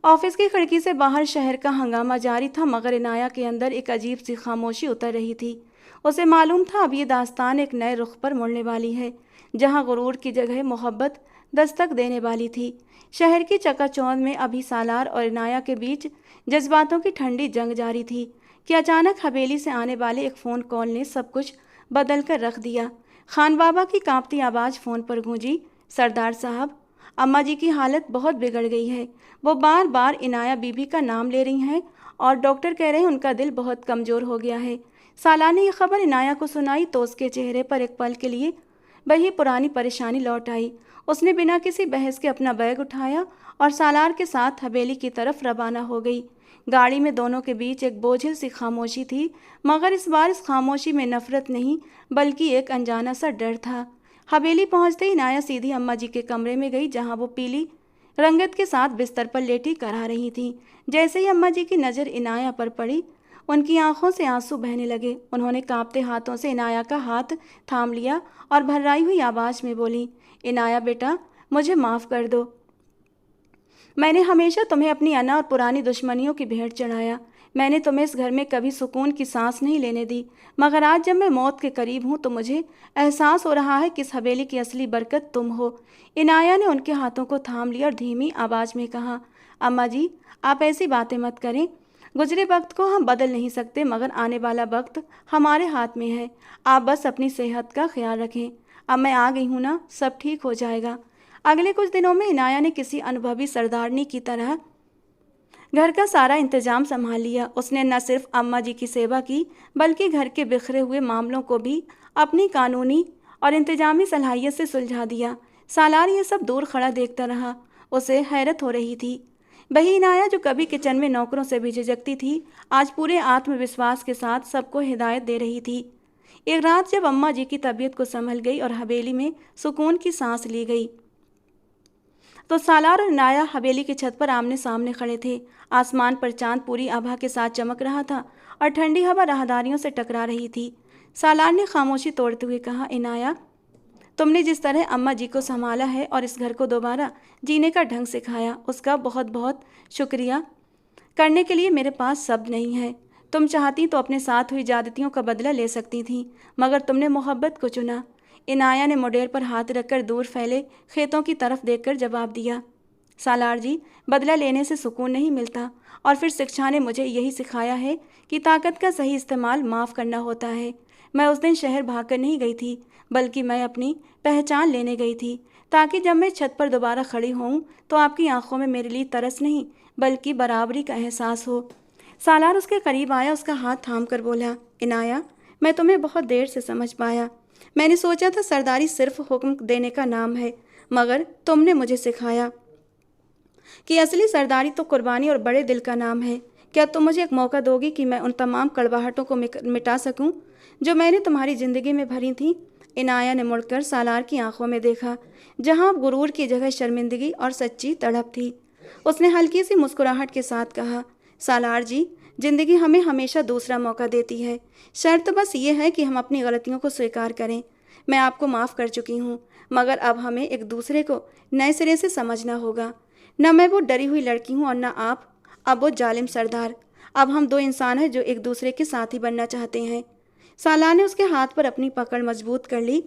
Speaker 1: ऑफिस की खिड़की से बाहर शहर का हंगामा जारी था, मगर इनाया के अंदर एक अजीब सी खामोशी उतर रही थी। उसे मालूम था अब ये दास्तान एक नए रुख पर मुड़ने वाली है, जहां गुरूर की जगह मोहब्बत दस्तक देने वाली थी। शहर की चकाचौंध में अभी सालार और इनाया के बीच जज्बातों की ठंडी जंग जारी थी कि अचानक हवेली से आने वाले एक फ़ोन कॉल ने सब कुछ बदल कर रख दिया। खान बाबा की कांपती आवाज़ फ़ोन पर गूंजी, सरदार साहब, अम्मा जी की हालत बहुत बिगड़ गई है। वो बार बार इनाया बीबी का नाम ले रही हैं और डॉक्टर कह रहे हैं उनका दिल बहुत कमज़ोर हो गया है। साला ने यह खबर इनाया को सुनाई तो उसके चेहरे पर एक पल के लिए वही पुरानी परेशानी लौट आई। उसने बिना किसी बहस के अपना बैग उठाया और सालार के साथ हवेली की तरफ रवाना हो गई। गाड़ी में दोनों के बीच एक बोझिल सी खामोशी थी, मगर इस बार इस खामोशी में नफरत नहीं बल्कि एक अनजाना सा डर था। हवेली पहुंचते ही इनाया सीधी अम्मा जी के कमरे में गई, जहां वो पीली रंगत के साथ बिस्तर पर लेटी करा रही थी। जैसे ही अम्मा जी की नज़र इनाया पर पड़ी, उनकी आंखों से आंसू बहने लगे। उन्होंने कांपते हाथों से इनाया का हाथ थाम लिया और भर्राई हुई आवाज़ में बोली, इनाया बेटा, मुझे माफ़ कर दो। मैंने हमेशा तुम्हें अपनी अना और पुरानी दुश्मनियों की भेंट चढ़ाया। मैंने तुम्हें इस घर में कभी सुकून की सांस नहीं लेने दी, मगर आज जब मैं मौत के करीब हूँ तो मुझे एहसास हो रहा है कि इस हवेली की असली बरकत तुम हो। इनाया ने उनके हाथों को थाम लिया और धीमी आवाज़ में कहा, अम्मा जी, आप ऐसी बातें मत करें। गुजरे वक्त को हम बदल नहीं सकते, मगर आने वाला वक्त हमारे हाथ में है। आप बस अपनी सेहत का ख्याल रखें। अब मैं आ गई हूँ ना, सब ठीक हो जाएगा। अगले कुछ दिनों में इनाया ने किसी अनुभवी सरदारनी की तरह घर का सारा इंतजाम संभाल लिया। उसने न सिर्फ अम्मा जी की सेवा की, बल्कि घर के बिखरे हुए मामलों को भी अपनी कानूनी और इंतजामी सलाहियत से सुलझा दिया। सालार ये सब दूर खड़ा देखता रहा। उसे हैरत हो रही थी। वही इनाया जो कभी किचन में नौकरों से भी झिझकती थी, आज पूरे आत्मविश्वास के साथ सबको हिदायत दे रही थी। एक रात जब अम्मा जी की तबीयत को संभल गई और हवेली में सुकून की सांस ली गई, तो सालार और इनाया हवेली की छत पर आमने सामने खड़े थे। आसमान पर चांद पूरी आभा के साथ चमक रहा था और ठंडी हवा राहदारियों से टकरा रही थी। सालार ने खामोशी तोड़ते हुए कहा, इनाया, तुमने जिस तरह अम्मा जी को संभाला है और इस घर को दोबारा जीने का ढंग सिखाया, उसका बहुत बहुत शुक्रिया। करने के लिए मेरे पास शब्द नहीं है। तुम चाहती तो अपने साथ हुई ज्यादतियों का बदला ले सकती थी, मगर तुमने मोहब्बत को चुना। इनाया ने मुडेर पर हाथ रखकर दूर फैले खेतों की तरफ देखकर जवाब दिया, सालार जी, बदला लेने से सुकून नहीं मिलता, और फिर शिक्षा ने मुझे यही सिखाया है कि ताकत का सही इस्तेमाल माफ़ करना होता है। मैं उस दिन शहर भागकर नहीं गई थी, बल्कि मैं अपनी पहचान लेने गई थी, ताकि जब मैं छत पर दोबारा खड़ी होऊं तो आपकी आंखों में मेरे लिए तरस नहीं बल्कि बराबरी का एहसास हो। सालार उसके करीब आया, उसका हाथ थाम कर बोला, इनाया, मैं तुम्हें बहुत देर से समझ पाया। मैंने सोचा था सरदारी सिर्फ हुक्म देने का नाम है, मगर तुमने मुझे सिखाया कि असली सरदारी तो कुर्बानी और बड़े दिल का नाम है। क्या तुम मुझे एक मौका दोगी कि मैं उन तमाम कड़वाहटों को मिटा सकूं जो मैंने तुम्हारी ज़िंदगी में भरी थी? इनाया ने मुड़कर सालार की आंखों में देखा, जहां गुरूर की जगह शर्मिंदगी और सच्ची तड़प थी। उसने हल्की सी मुस्कुराहट के साथ कहा, सालार जी, जिंदगी हमें हमेशा दूसरा मौका देती है। शर्त बस ये है कि हम अपनी गलतियों को स्वीकार करें। मैं आपको माफ़ कर चुकी हूँ, मगर अब हमें एक दूसरे को नए सिरे से समझना होगा। न मैं वो डरी हुई लड़की हूँ और न आप अब वो जालिम सरदार। अब हम दो इंसान हैं जो एक दूसरे के साथी बनना चाहते हैं। सालार ने उसके हाथ पर अपनी पकड़ मजबूत कर ली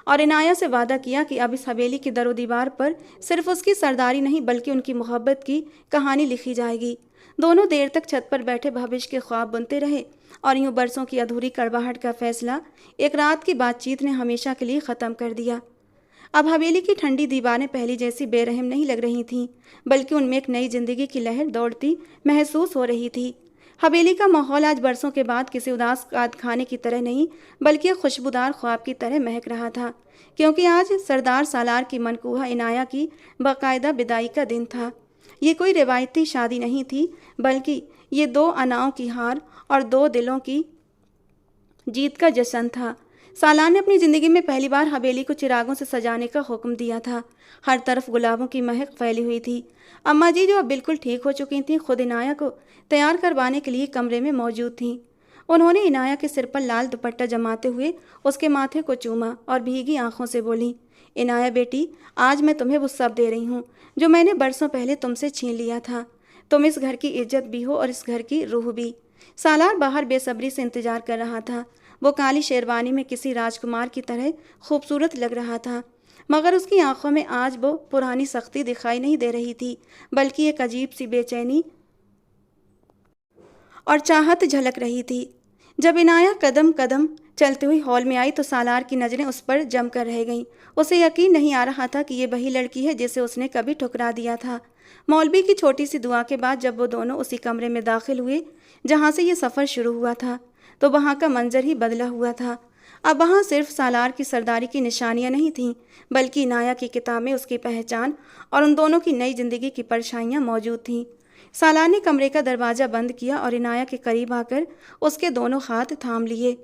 Speaker 1: और इनाया से वादा किया कि अब इस हवेली की दरो दीवार पर सिर्फ उसकी सरदारी नहीं बल्कि उनकी मोहब्बत की कहानी लिखी जाएगी। दोनों देर तक छत पर बैठे भविष्य के ख्वाब बुनते रहे और यूं बरसों की अधूरी कड़वाहट का फैसला एक रात की बातचीत ने हमेशा के लिए ख़त्म कर दिया। अब हवेली की ठंडी दीवारें पहली जैसी बेरहम नहीं लग रही थीं, बल्कि उनमें एक नई जिंदगी की लहर दौड़ती महसूस हो रही थी। हवेली का माहौल आज बरसों के बाद किसी उदास खाने की तरह नहीं बल्कि एक खुशबूदार ख्वाब की तरह महक रहा था, क्योंकि आज सरदार सालार की मनकूहा इनाया की बाकायदा विदाई का दिन था। ये कोई रिवायती शादी नहीं थी, बल्कि ये दो अनाओं की हार और दो दिलों की जीत का जश्न था। सालार ने अपनी ज़िंदगी में पहली बार हवेली को चिरागों से सजाने का हुक्म दिया था। हर तरफ गुलाबों की महक फैली हुई थी। अम्मा जी, जो अब बिल्कुल ठीक हो चुकी थीं, खुद इनाया को तैयार करवाने के लिए कमरे में मौजूद थीं। उन्होंने इनाया के सिर पर लाल दुपट्टा जमाते हुए उसके माथे को चूमा और भीगी आंखों से बोली, इनाया बेटी, आज मैं तुम्हें वो सब दे रही हूँ जो मैंने बरसों पहले तुमसे छीन लिया था। तुम इस घर की इज्जत भी हो और इस घर की रूह भी। सालार बाहर बेसब्री से इंतजार कर रहा था। वो काली शेरवानी में किसी राजकुमार की तरह खूबसूरत लग रहा था, मगर उसकी आंखों में आज वो पुरानी सख्ती दिखाई नहीं दे रही थी, बल्कि एक अजीब सी बेचैनी और चाहत झलक रही थी। जब इनाया कदम कदम चलती हुई हॉल में आई तो सालार की नज़रें उस पर जमकर रह गईं। उसे यकीन नहीं आ रहा था कि ये वही लड़की है जिसे उसने कभी ठुकरा दिया था। मौलवी की छोटी सी दुआ के बाद जब वो दोनों उसी कमरे में दाखिल हुए जहाँ से ये सफ़र शुरू हुआ था, तो वहाँ का मंजर ही बदला हुआ था। अब वहाँ सिर्फ सालार की सरदारी की निशानियाँ नहीं थीं, बल्कि इनाया की किताब में उसकी पहचान और उन दोनों की नई ज़िंदगी की परछाइयाँ मौजूद थीं। सालार ने कमरे का दरवाज़ा बंद किया और इनाया के करीब आकर उसके दोनों हाथ थाम लिए।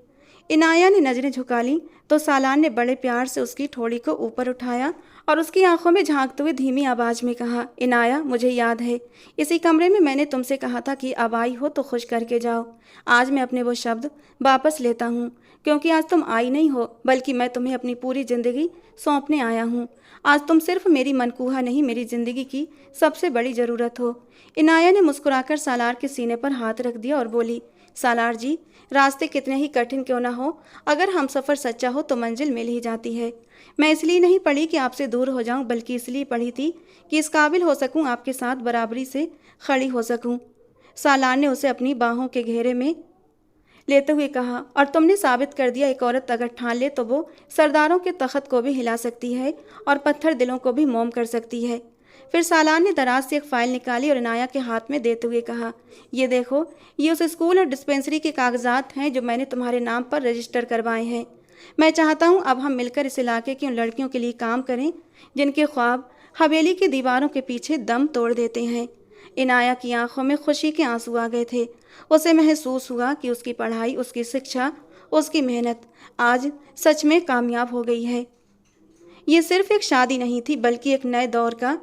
Speaker 1: इनाया ने नज़रें झुका ली तो सालार ने बड़े प्यार से उसकी ठोड़ी को ऊपर उठाया और उसकी आंखों में झांकते हुए धीमी आवाज़ में कहा, इनाया, मुझे याद है, इसी कमरे में मैंने तुमसे कहा था कि अब आई हो तो खुश करके जाओ। आज मैं अपने वो शब्द वापस लेता हूँ, क्योंकि आज तुम आई नहीं हो, बल्कि मैं तुम्हें अपनी पूरी ज़िंदगी सौंपने आया हूँ। आज तुम सिर्फ मेरी मनकूहा नहीं, मेरी ज़िंदगी की सबसे बड़ी ज़रूरत हो। इनाया ने मुस्कुराकर सालार के सीने पर हाथ रख दिया और बोली, सालार जी, रास्ते कितने ही कठिन क्यों ना हो, अगर हम सफ़र सच्चा हो तो मंजिल मिल ही जाती है। मैं इसलिए नहीं पढ़ी कि आपसे दूर हो जाऊं, बल्कि इसलिए पढ़ी थी कि इस काबिल हो सकूं, आपके साथ बराबरी से खड़ी हो सकूं। सालार ने उसे अपनी बाहों के घेरे में लेते हुए कहा, और तुमने साबित कर दिया, एक औरत अगर ठान ले तो वो सरदारों के तख्त को भी हिला सकती है और पत्थर दिलों को भी मोम कर सकती है। फिर सालार ने दराज से एक फ़ाइल निकाली और इनाया के हाथ में देते हुए कहा, ये देखो, ये उस स्कूल और डिस्पेंसरी के कागजात हैं जो मैंने तुम्हारे नाम पर रजिस्टर करवाए हैं। मैं चाहता हूँ अब हम मिलकर इस इलाके की उन लड़कियों के लिए काम करें जिनके ख्वाब हवेली की दीवारों के पीछे दम तोड़ देते हैं। इनाया की आंखों में खुशी के आंसू आ गए थे। उसे महसूस हुआ कि उसकी पढ़ाई, उसकी शिक्षा, उसकी मेहनत आज सच में कामयाब हो गई है। ये सिर्फ एक शादी नहीं थी, बल्कि एक नए दौर का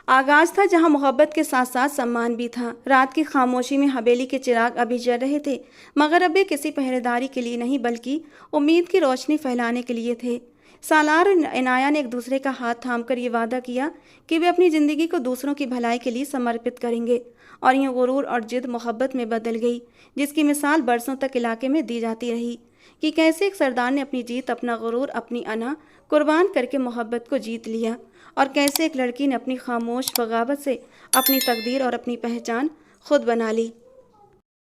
Speaker 1: आगाज था, जहां मोहब्बत के साथ साथ सम्मान भी था। रात की खामोशी में हवेली के चिराग अभी जल रहे थे, मगर अब वे किसी पहरेदारी के लिए नहीं, बल्कि उम्मीद की रोशनी फैलाने के लिए थे। सालार और इनाया ने एक दूसरे का हाथ थामकर ये वादा किया कि वे अपनी ज़िंदगी को दूसरों की भलाई के लिए समर्पित करेंगे। और यूँ गुरूर और जिद मोहब्बत में बदल गई, जिसकी मिसाल बरसों तक इलाके में दी जाती रही कि कैसे एक सरदार ने अपनी जीत, अपना गुरूर, अपनी अना कुर्बान करके मोहब्बत को जीत लिया, और कैसे एक लड़की ने अपनी खामोश बगावत से अपनी तकदीर और अपनी पहचान खुद बना ली।